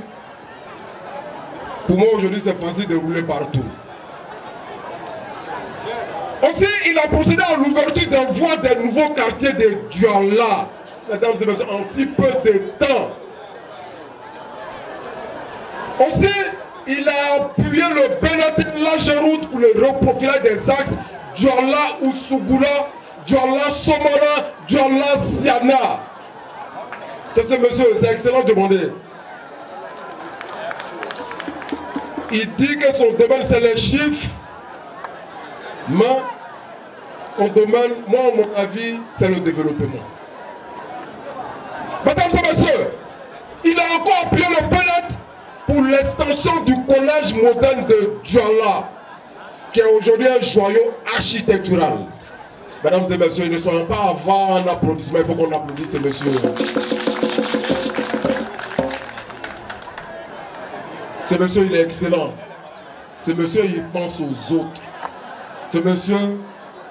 pour moi aujourd'hui c'est facile de rouler partout. Aussi, il a procédé à l'ouverture des voies des nouveaux quartiers de Diola. Mesdames et messieurs, en si peu de temps. Aussi, il a appuyé le Bénaté large route pour le reprofilage des axes Diola Oussougoula, Diola Somona, Diola Siana. C'est ce monsieur, c'est excellent de demander. Il dit que son domaine c'est les chiffres, mais son domaine, moi à mon avis, c'est le développement. Mesdames et messieurs, il a encore appuyé le Bénaté pour l'extension du collège moderne de Diola, qui est aujourd'hui un joyau architectural. Mesdames et messieurs, ne soyons pas avant un applaudissement, il faut qu'on applaudisse ce monsieur. Ce monsieur, il est excellent. Ce monsieur, il pense aux autres. Ce monsieur,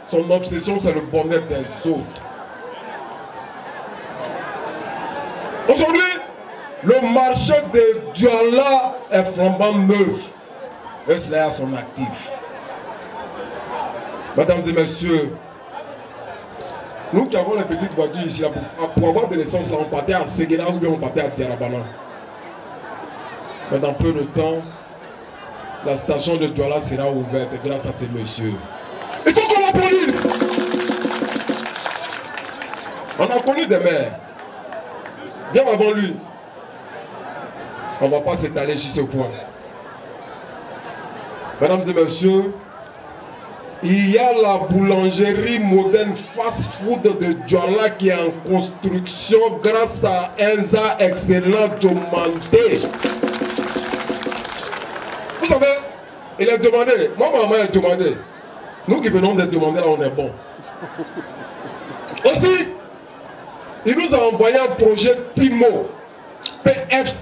son obsession, c'est le bonheur des autres. Aujourd'hui, Le marché de Douala est flambant neuf. Et cela est à son actif. Mesdames et messieurs, nous qui avons les petites voitures ici, là, pour avoir de l'essence, là, on partait à Séguéla ou bien on partait à Tiarabana. Mais dans peu de temps, la station de Douala sera ouverte grâce à ces messieurs. Il faut qu'on l'applaudisse. On a connu des maires. Bien avant lui. On ne va pas s'étaler sur ce point. Mesdames et messieurs, il y a la boulangerie moderne fast-food de Douala qui est en construction grâce à Enza Excellent Diomandé. Vous savez, il a demandé, moi maman a demandé. Nous qui venons de demander là, on est bon. Aussi, il nous a envoyé un projet TIMO, PFS.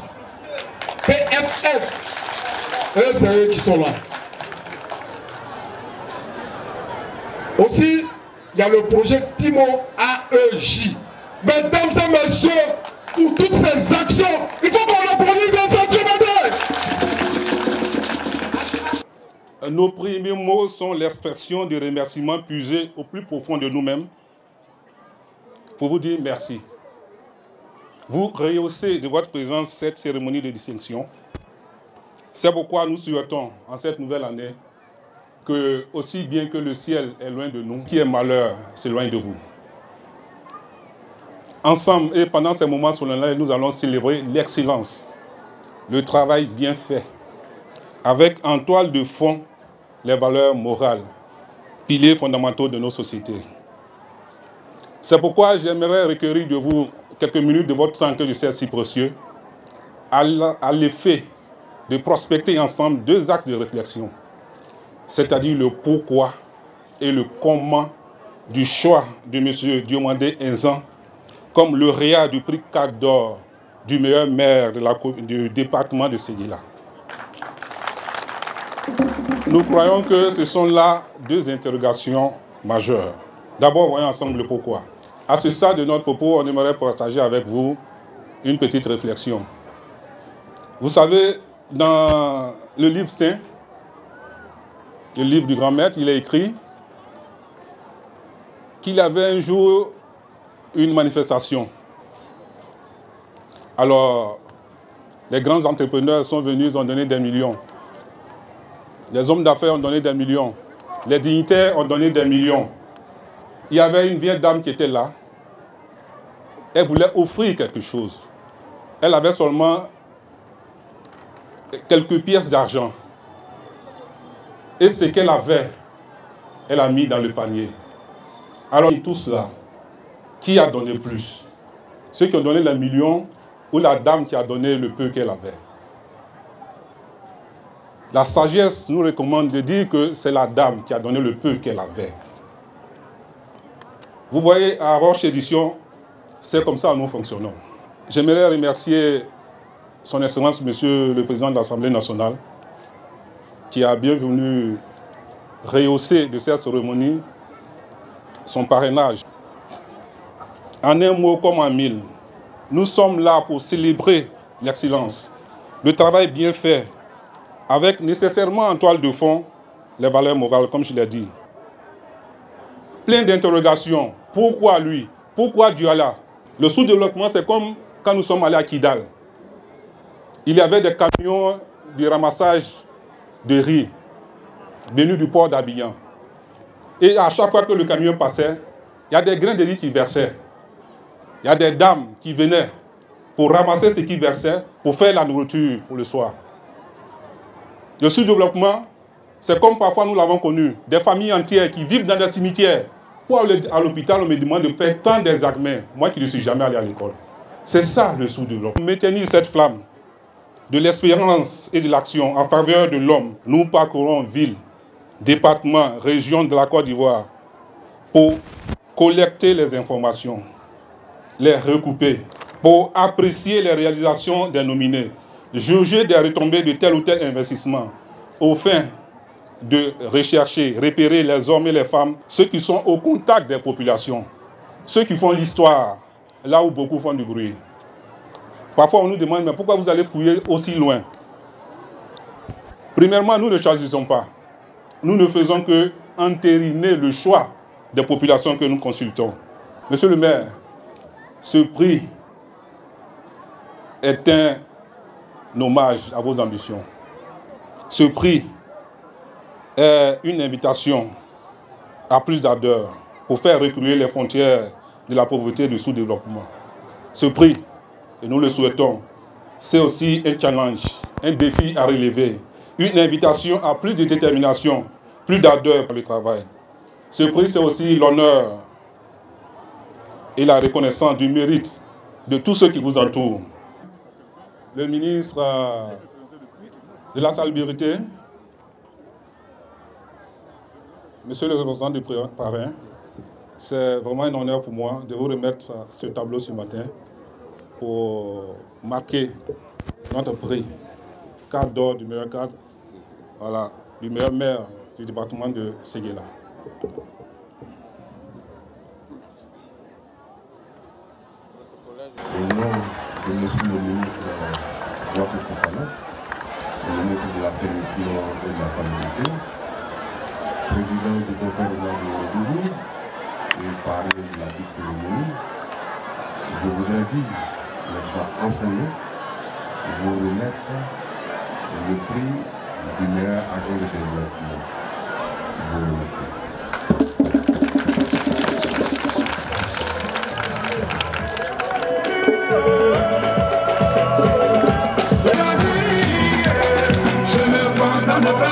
Et c'est eux qui sont là. Aussi, il y a le projet TIMO AEJ. Mesdames et messieurs, pour toutes ces actions, il faut qu'on applaudisse un peu. Nos premiers mots sont l'expression de remerciements puisés au plus profond de nous-mêmes pour vous dire merci. Vous rehaussez de votre présence cette cérémonie de distinction. C'est pourquoi nous souhaitons, en cette nouvelle année, que, aussi bien que le ciel est loin de nous, qui est malheur s'éloigne de vous. Ensemble et pendant ces moments solennels, nous allons célébrer l'excellence, le travail bien fait, avec en toile de fond les valeurs morales, piliers fondamentaux de nos sociétés. C'est pourquoi j'aimerais requérir de vous quelques minutes de votre temps que je sais si précieux, à l'effet de prospecter ensemble deux axes de réflexion, c'est-à-dire le pourquoi et le comment du choix de M. Diomandé Inzan comme lauréat du prix 4 d'or du meilleur maire du département de Séguéla. Nous croyons que ce sont là deux interrogations majeures. D'abord, voyons ensemble le pourquoi. À ce stade de notre propos, on aimerait partager avec vous une petite réflexion. Vous savez, dans le livre saint, le livre du grand maître, il est écrit qu'il y avait un jour une manifestation. Alors, les grands entrepreneurs sont venus, ils ont donné des millions. Les hommes d'affaires ont donné des millions. Les dignitaires ont donné des millions. Il y avait une vieille dame qui était là. Elle voulait offrir quelque chose. Elle avait seulement quelques pièces d'argent. Et ce qu'elle avait, elle a mis dans le panier. Alors, tout cela, qui a donné plus? Ceux qui ont donné les millions ou la dame qui a donné le peu qu'elle avait? La sagesse nous recommande de dire que c'est la dame qui a donné le peu qu'elle avait. Vous voyez, à Roche Édition, c'est comme ça que nous fonctionnons. J'aimerais remercier son Excellence, Monsieur le Président de l'Assemblée nationale, qui a bien voulu rehausser de cette cérémonie son parrainage. En un mot comme en mille, nous sommes là pour célébrer l'excellence, le travail bien fait, avec nécessairement en toile de fond les valeurs morales, comme je l'ai dit. Plein d'interrogations. Pourquoi lui? Pourquoi Douala? Le sous-développement, c'est comme quand nous sommes allés à Kidal. Il y avait des camions de ramassage de riz venus du port d'Abidjan. Et à chaque fois que le camion passait, il y a des grains de riz qui versaient. Il y a des dames qui venaient pour ramasser ce qui versait, pour faire la nourriture pour le soir. Le sous-développement, c'est comme parfois nous l'avons connu, des familles entières qui vivent dans des cimetières. Pour aller à l'hôpital, on me demande de faire tant d'examens, moi qui ne suis jamais allé à l'école. C'est ça le sous-développement. Maintenir cette flamme de l'espérance et de l'action en faveur de l'homme, nous parcourons villes, départements, régions de la Côte d'Ivoire pour collecter les informations, les recouper, pour apprécier les réalisations des nominés, juger des retombées de tel ou tel investissement, au fin de rechercher, repérer les hommes et les femmes, ceux qui sont au contact des populations, ceux qui font l'histoire, là où beaucoup font du bruit. Parfois, on nous demande, mais pourquoi vous allez fouiller aussi loin? Premièrement, nous ne choisissons pas. Nous ne faisons que entériner le choix des populations que nous consultons. Monsieur le maire, ce prix est un hommage à vos ambitions. Ce prix est une invitation à plus d'ardeur pour faire reculer les frontières de la pauvreté et du sous-développement. Ce prix, et nous le souhaitons, c'est aussi un challenge, un défi à relever, une invitation à plus de détermination, plus d'ardeur pour le travail. Ce prix, c'est aussi l'honneur et la reconnaissance du mérite de tous ceux qui vous entourent. Le ministre de la Salubrité, monsieur le représentant du parrain, c'est vraiment un honneur pour moi de vous remettre ce tableau ce matin pour marquer notre prix, cadre d'or du meilleur cadre, voilà, du meilleur maire du département de Séguéla. Au nom de monsieur le ministre Wakou Fofana, le ministre de l'assainissement et de la salubrité, président du conseil régional de Doudou et parrain de la cérémonie, je voudrais dire, n'est-ce pas, en son nom, vous remettre le prix du meilleur agent de développement. Je vous remercie.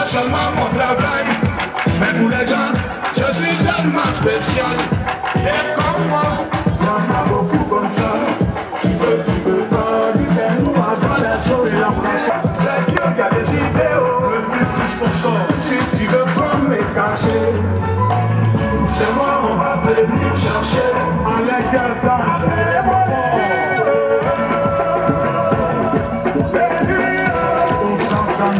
Seulement mon travail, mais pour les gens, je suis tellement spécial. Et comme moi, il y en a beaucoup comme ça. Tu veux pas, dis-nous avant les autres et la France. C'est Dieu qui a décidé, le plus 10%. Si tu veux pas me cacher, c'est moi, on va venir chercher. En les gardant, on s'entend.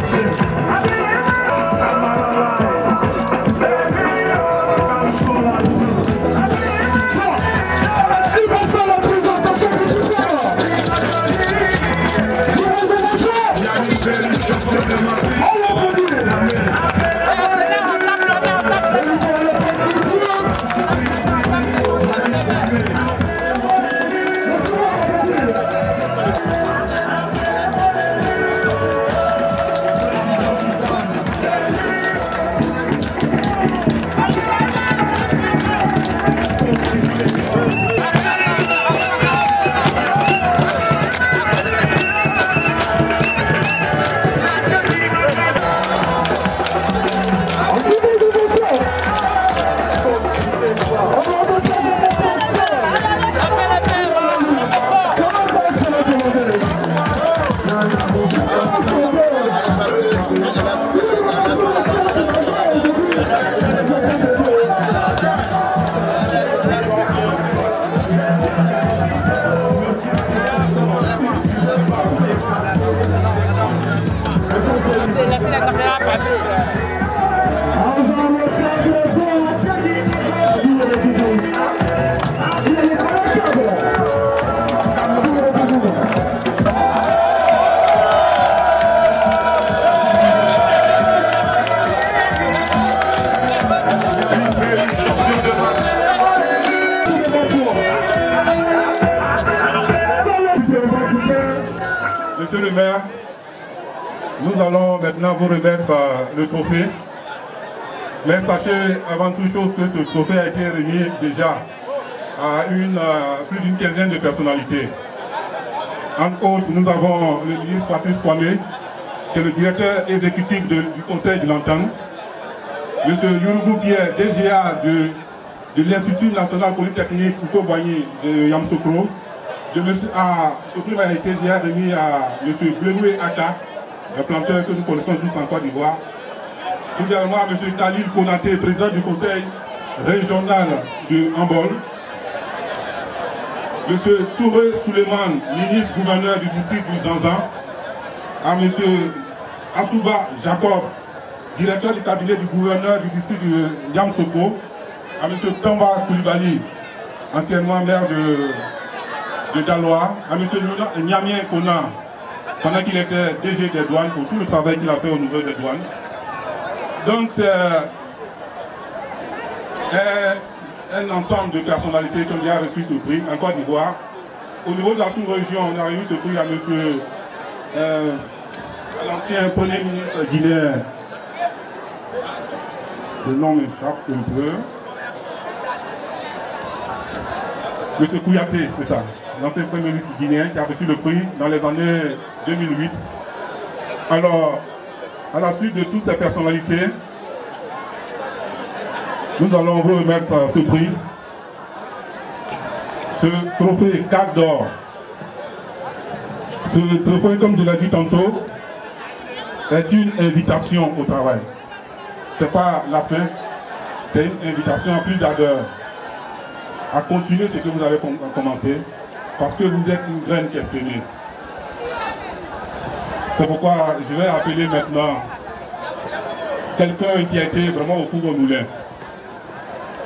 Monsieur le maire, nous allons maintenant vous remettre le trophée. Mais sachez avant toute chose que ce trophée a été remis déjà à plus d'une quinzaine de personnalités. Entre autres, nous avons le ministre Patrice Kwame, qui est le directeur exécutif du Conseil de l'Entente. Monsieur Yourugou Pierre, DGA de l'Institut national polytechnique Koufo-Boigny de Yamoussoukro. Ce prix a été déjà remis à M. Blenoué Atta, un planteur que nous connaissons tous en Côte d'Ivoire. Également à M. Khalil Konaté, président du conseil régional de Ambol. M. Touré Souleymane, ministre gouverneur du district du Zanzan. À M. Assouba Jacob, directeur du cabinet du gouverneur du district de Yamoussoukro. À M. Tamba Koulibaly, anciennement maire de Daloa, à M. Niamien Kona, pendant qu'il était DG des douanes, pour tout le travail qu'il a fait au niveau des douanes. Donc c'est un ensemble de personnalités qui ont déjà reçu ce prix en Côte d'Ivoire. Au niveau de la sous-région, on a reçu ce prix à M. L'ancien Premier ministre guinéen. Le nom m'échappe un peu. M. Kouyaté, c'est ça. L'ancien Premier ministre guinéen qui a reçu le prix dans les années 2008. Alors, à la suite de toutes ces personnalités, nous allons vous remettre ce prix, ce trophée 4 d'or. Ce trophée, comme je l'ai dit tantôt, est une invitation au travail. Ce n'est pas la fin, c'est une invitation à plus d'ardeur, à continuer ce que vous avez commencé, parce que vous êtes une graine qui est semée. C'est pourquoi je vais appeler maintenant quelqu'un qui a été vraiment au four au moulin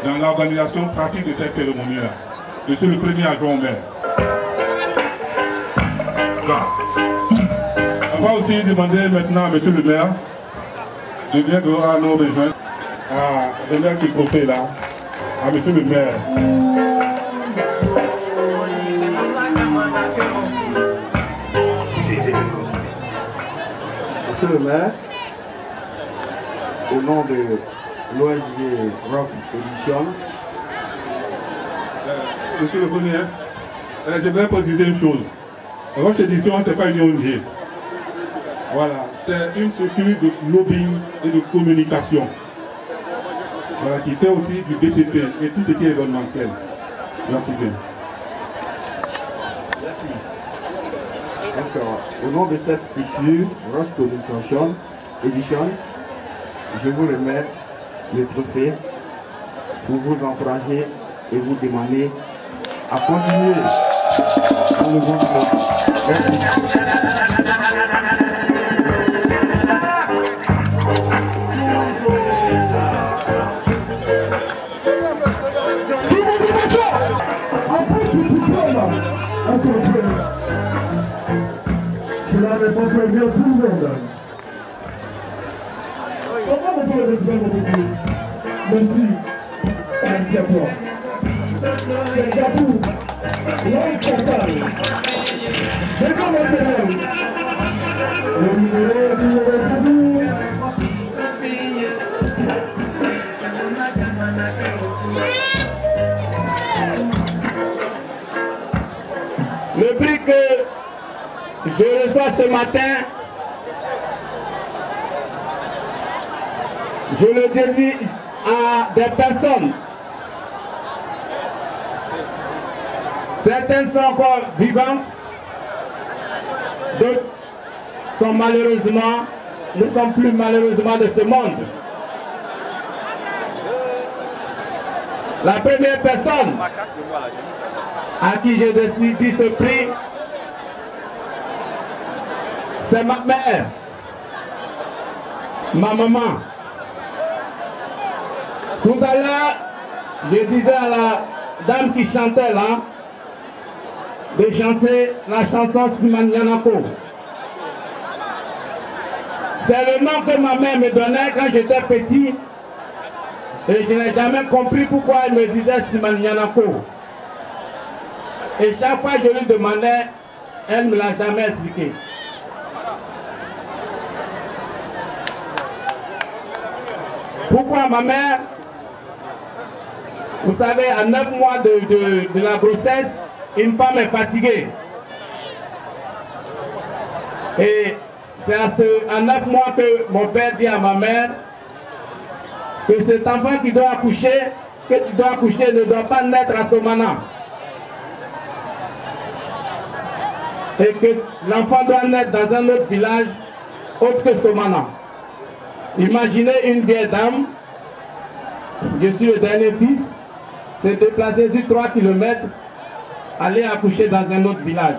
dans l'organisation pratique de cette cérémonie-là. Monsieur le premier adjoint au maire. On va aussi demander maintenant à monsieur le maire de bien devoir nous rejoindre à remettre ce trophée là à monsieur le maire. Monsieur le maire, au nom de l'ONG Rock Edition. Monsieur le premier, j'aimerais préciser une chose. Rock Edition, ce n'est pas une ONG. Voilà, c'est une structure de lobbying et de communication. Voilà, qui fait aussi du BTP et tout ce qui est événementiel. Merci bien. Merci. Donc, au nom de cette structure, Rock Edition, je vous remets le trophée pour vous encourager et vous demander à continuer dans le bon sens. Merci. Cela n'est pas très bien tout le monde. Comment vous pouvez le faire aujourd'hui? Merci. Merci à toi. C'est Gabou. L'homme total. C'est comme un terrain. Le numéro Le prix que je reçois ce matin, je le dédie à des personnes. Certaines sont encore vivantes, d'autres sont malheureusement, ne sont plus malheureusement de ce monde. La première personne à qui j'ai décidé ce prix, c'est ma mère, ma maman. Tout à l'heure, je disais à la dame qui chantait là, de chanter la chanson Simanianako. C'est le nom que ma mère me donnait quand j'étais petit. Et je n'ai jamais compris pourquoi elle me disait Simanianako. Et chaque fois que je lui demandais, elle ne me l'a jamais expliqué. Pourquoi ma mère? Vous savez, à 9 mois de la grossesse, une femme est fatiguée. Et c'est à 9 mois que mon père dit à ma mère que cet enfant qui doit accoucher, ne doit pas naître à Somana. Et que l'enfant doit naître dans un autre village autre que Somana. Imaginez une vieille dame, je suis le dernier fils, se déplacer sur 3 km, aller accoucher dans un autre village.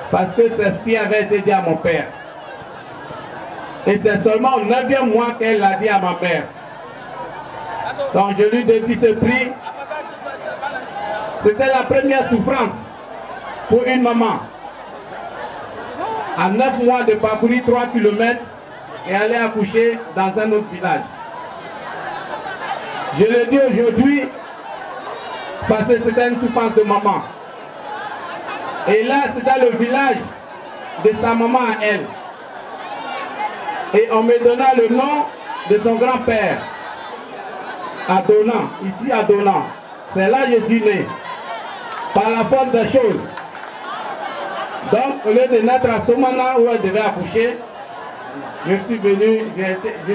Parce que c'est ce qui avait été dit à mon père. Et c'est seulement au 9e mois qu'elle l'a dit à ma mère. Donc je lui dédie ce prix. C'était la première souffrance pour une maman. À 9 mois de parcourir 3 km et aller accoucher dans un autre village. Je le dis aujourd'hui parce que c'était une souffrance de maman. Et là, c'était le village de sa maman à elle. Et on me donna le nom de son grand-père, Adona, ici Adona. C'est là que je suis né, par la force des choses. Donc, au lieu de naître à Somana où elle devait accoucher, je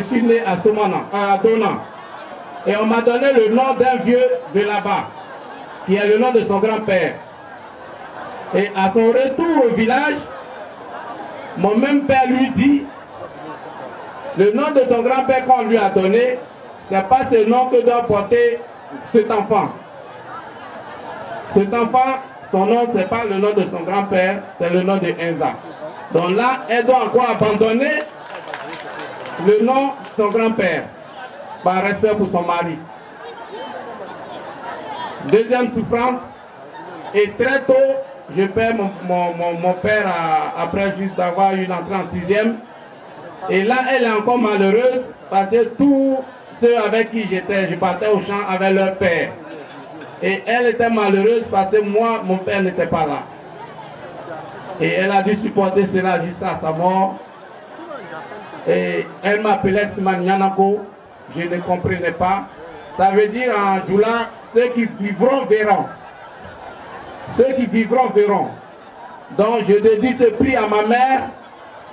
suis né à Somana, à Adona. Et on m'a donné le nom d'un vieux de là-bas, qui est le nom de son grand-père. Et à son retour au village, mon même père lui dit, le nom de ton grand-père qu'on lui a donné, ce n'est pas ce nom que doit porter cet enfant. Cet enfant, son nom, ce n'est pas le nom de son grand-père, c'est le nom de Enza. Donc là, elle doit encore abandonner le nom de son grand-père, par respect pour son mari. Deuxième souffrance, et très tôt, je perds mon père après juste avoir eu l'entrée en 6e. Et là, elle est encore malheureuse parce que tous ceux avec qui je partais au champ avec leur père. Et elle était malheureuse parce que moi, mon père n'était pas là. Et elle a dû supporter cela jusqu'à sa mort. Et elle m'appelait Siman Yanako. Je ne comprenais pas. Ça veut dire en Joula, ceux qui vivront verront. Ceux qui vivront verront. Donc je dédie ce prix à ma mère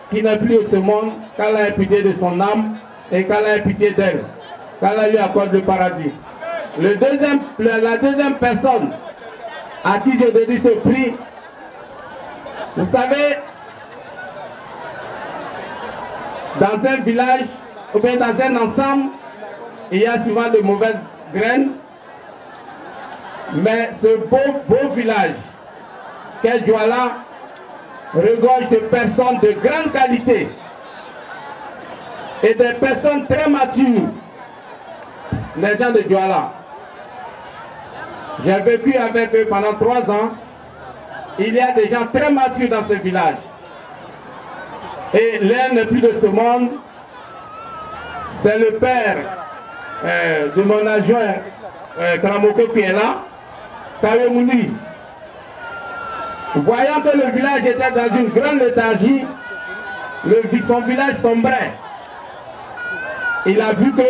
qui n'est plus de ce monde, qu'elle ait pitié de son âme et qu'elle ait pitié d'elle. Qu'elle lui accorde le paradis. La deuxième personne à qui je dédie ce prix, vous savez, dans un village ou bien dans un ensemble, il y a souvent de mauvaises graines. Mais ce beau village qu'est Douala regorge de personnes de grande qualité et des personnes très matures, les gens de Douala. J'ai vécu avec eux pendant 3 ans. Il y a des gens très matures dans ce village. Et l'un n'est plus de ce monde. C'est le père de mon adjoint Kramoko qui est là, Kawemouni. Voyant que le village était dans une grande léthargie, son village sombrait. Il a vu que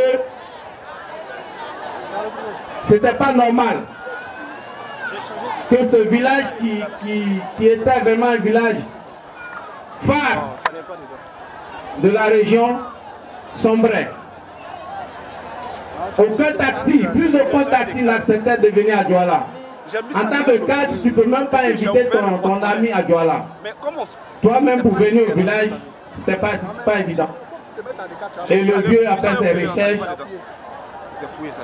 ce n'était pas normal que ce village qui était vraiment un village phare de la région sombrait. Aucun taxi, plus aucun taxi n'acceptait de venir à Douala. En tant que cadre, tu ne peux même pas inviter ton ami à Douala. Toi-même pour venir au village, ce n'était pas évident. Et le vieux a fait ses recherches.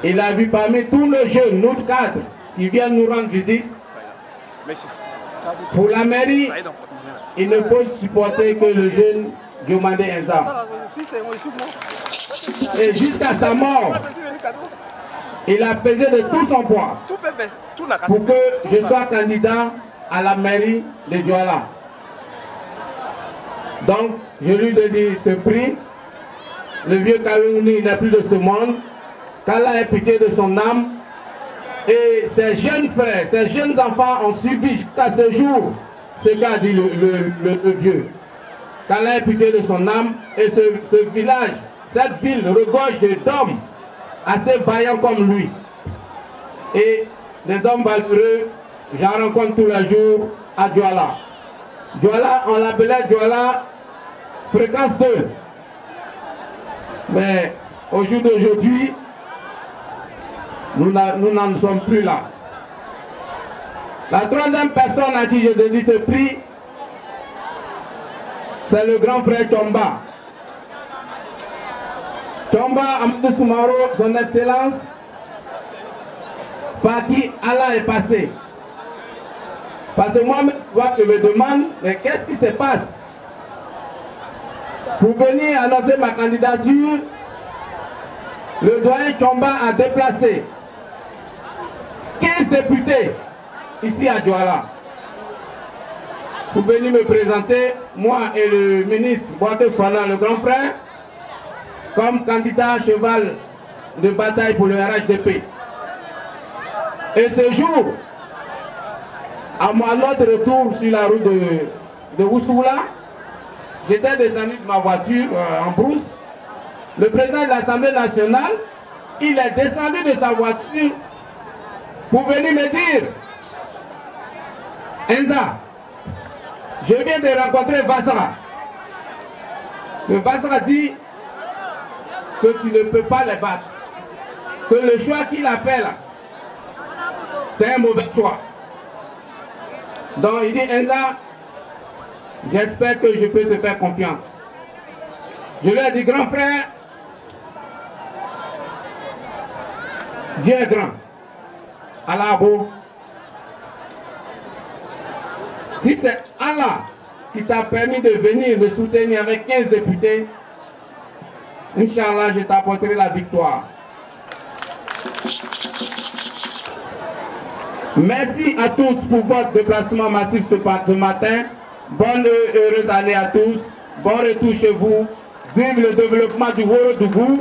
Il a vu parmi tous les jeunes, nos cadres, qui viennent nous rendre visite. Pour la mairie, il ne faut supporter que le jeune Diomandé Enza. Et jusqu'à sa mort, il a pesé de tout son poids pour que je sois candidat à la mairie de Douala. Donc, je lui dédie ce prix. Le vieux Kawemouni n'est plus de ce monde. Qu'Allah ait pitié de son âme. Et ses jeunes frères, ses jeunes enfants ont suivi jusqu'à ce jour ce qu'a dit le vieux. Qu'Allah ait pitié de son âme. Et ce village, cette ville regorge d'hommes assez vaillants comme lui. Et des hommes valeureux, j'en rencontre tous les jours à Douala. Douala, on l'appelait Douala fréquence 2. Mais au jour d'aujourd'hui, nous n'en sommes plus là. La troisième personne à qui je dédie ce prix, c'est le grand frère Chomba. Chomba Amadou Soumaro, son excellence, par qui Allah est passé. Parce que moi-même, je me demande, mais qu'est-ce qui se passe? Pour venir annoncer ma candidature, le doyen Chomba a déplacé 15 députés ici à Douala. pour venir me présenter, moi et le ministre Boaké Fofana, le grand frère, comme candidat cheval de bataille pour le RHDP. Et ce jour, à notre retour sur la route de Ousoula, j'étais descendu de ma voiture en brousse. Le président de l'Assemblée nationale, il est descendu de sa voiture pour venir me dire: Enza, je viens de rencontrer Vassara. Le Vassara dit que tu ne peux pas les battre. Que le choix qu'il a fait là, c'est un mauvais choix. Donc il dit: Enza, j'espère que je peux te faire confiance. Je lui ai dit: grand frère, Dieu est grand. Allah beau. Si c'est Allah qui t'a permis de venir me soutenir avec 15 députés, Inch'Allah, je t'apporterai la victoire. Merci à tous pour votre déplacement massif ce matin. Bonne et heureuse année à tous. Bon retour chez vous. Vive le développement du Worodougou.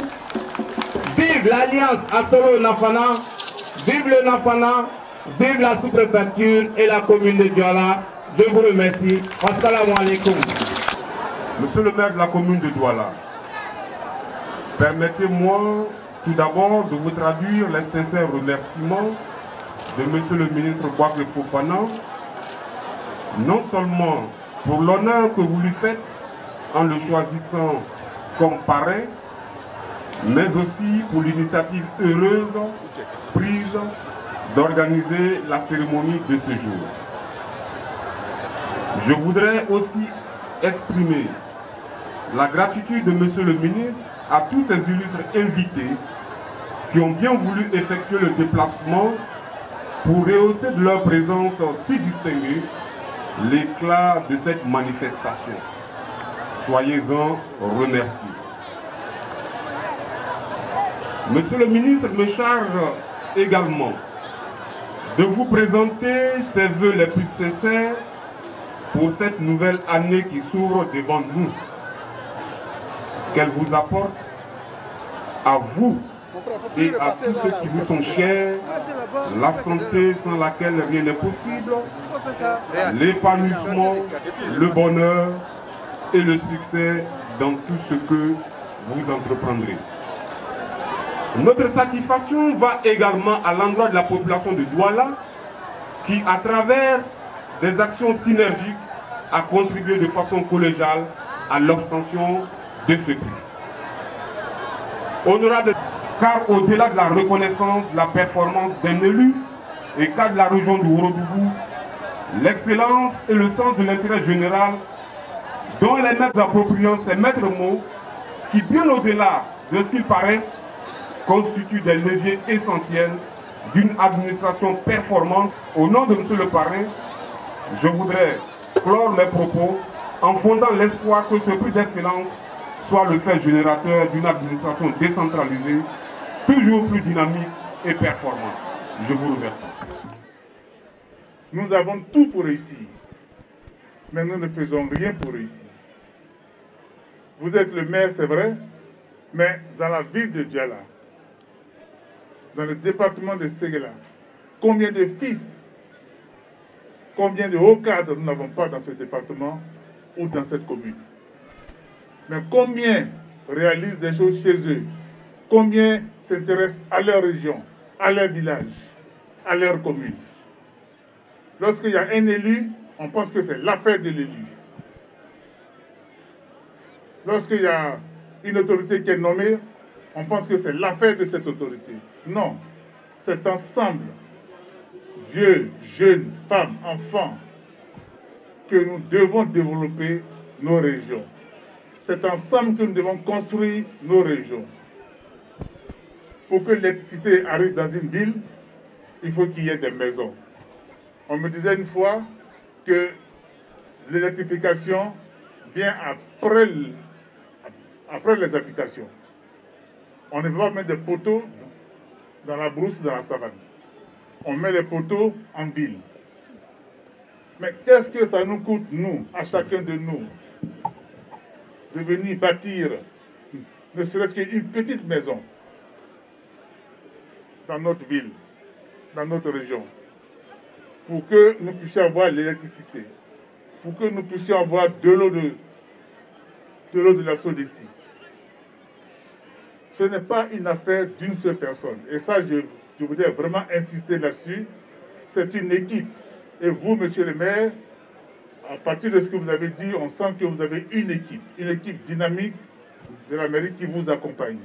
Vive l'alliance Assolo-Nafana. Vive le Nafana. Vive la sous-préfecture et la commune de Douala. Je vous remercie. Assalamu alaikum. Monsieur le maire de la commune de Douala, permettez-moi tout d'abord de vous traduire les sincères remerciements de Monsieur le ministre Boaké Fofana, non seulement pour l'honneur que vous lui faites en le choisissant comme parrain, mais aussi pour l'initiative heureuse prise d'organiser la cérémonie de ce jour. Je voudrais aussi exprimer la gratitude de Monsieur le ministre à tous ces illustres invités qui ont bien voulu effectuer le déplacement pour rehausser de leur présence si distinguée l'éclat de cette manifestation. Soyez-en remerciés. Monsieur le ministre me charge également de vous présenter ses vœux les plus sincères pour cette nouvelle année qui s'ouvre devant nous. Qu'elle vous apporte à vous et à tous ceux qui vous sont chers la santé sans laquelle rien n'est possible, l'épanouissement, le bonheur et le succès dans tout ce que vous entreprendrez. Notre satisfaction va également à l'endroit de la population de Douala qui, à travers des actions synergiques, a contribué de façon collégiale à l'obtention de ce prix. Honorable, car au-delà de la reconnaissance de la performance d'un élu et cas de la région du Worodougou, l'excellence et le sens de l'intérêt général dont les maîtres appropriant ces maîtres mots qui, bien au-delà de ce qu'il paraît, constituent des leviers essentiels d'une administration performante. Au nom de M. le parrain, je voudrais clore mes propos en fondant l'espoir que ce prix d'excellence soit le fait générateur d'une administration décentralisée, toujours plus dynamique et performante. Je vous remercie. Nous avons tout pour réussir, mais nous ne faisons rien pour réussir. Vous êtes le maire, c'est vrai, mais dans la ville de Douala, dans le département de Séguéla, combien de fils, combien de hauts cadres nous n'avons pas dans ce département ou dans cette commune? Mais combien réalisent des choses chez eux? Combien s'intéressent à leur région, à leur village, à leur commune? Lorsqu'il y a un élu, on pense que c'est l'affaire de l'élu. Lorsqu'il y a une autorité qui est nommée, on pense que c'est l'affaire de cette autorité. Non, c'est ensemble, vieux, jeunes, femmes, enfants, que nous devons développer nos régions. C'est ensemble que nous devons construire nos régions. Pour que l'électricité arrive dans une ville, il faut qu'il y ait des maisons. On me disait une fois que l'électrification vient après les habitations. On ne veut pas mettre des poteaux dans la brousse, dans la savane. On met les poteaux en ville. Mais qu'est-ce que ça nous coûte, nous, à chacun de nous, de venir bâtir, ne serait-ce qu'une petite maison dans notre ville, dans notre région, pour que nous puissions avoir l'électricité, pour que nous puissions avoir de l'eau de la Sodeci. Ce n'est pas une affaire d'une seule personne. Et ça, je voudrais vraiment insister là-dessus. C'est une équipe. Et vous, monsieur le maire, à partir de ce que vous avez dit, on sent que vous avez une équipe dynamique de la mairie qui vous accompagne.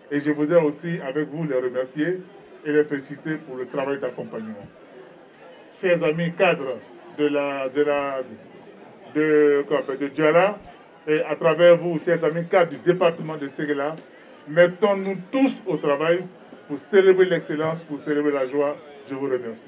Et je voudrais aussi, avec vous, les remercier et les féliciter pour le travail d'accompagnement. Chers amis cadres de Diala, et à travers vous, chers amis cadres du département de Séguéla, mettons-nous tous au travail pour célébrer l'excellence, pour célébrer la joie. Je vous remercie.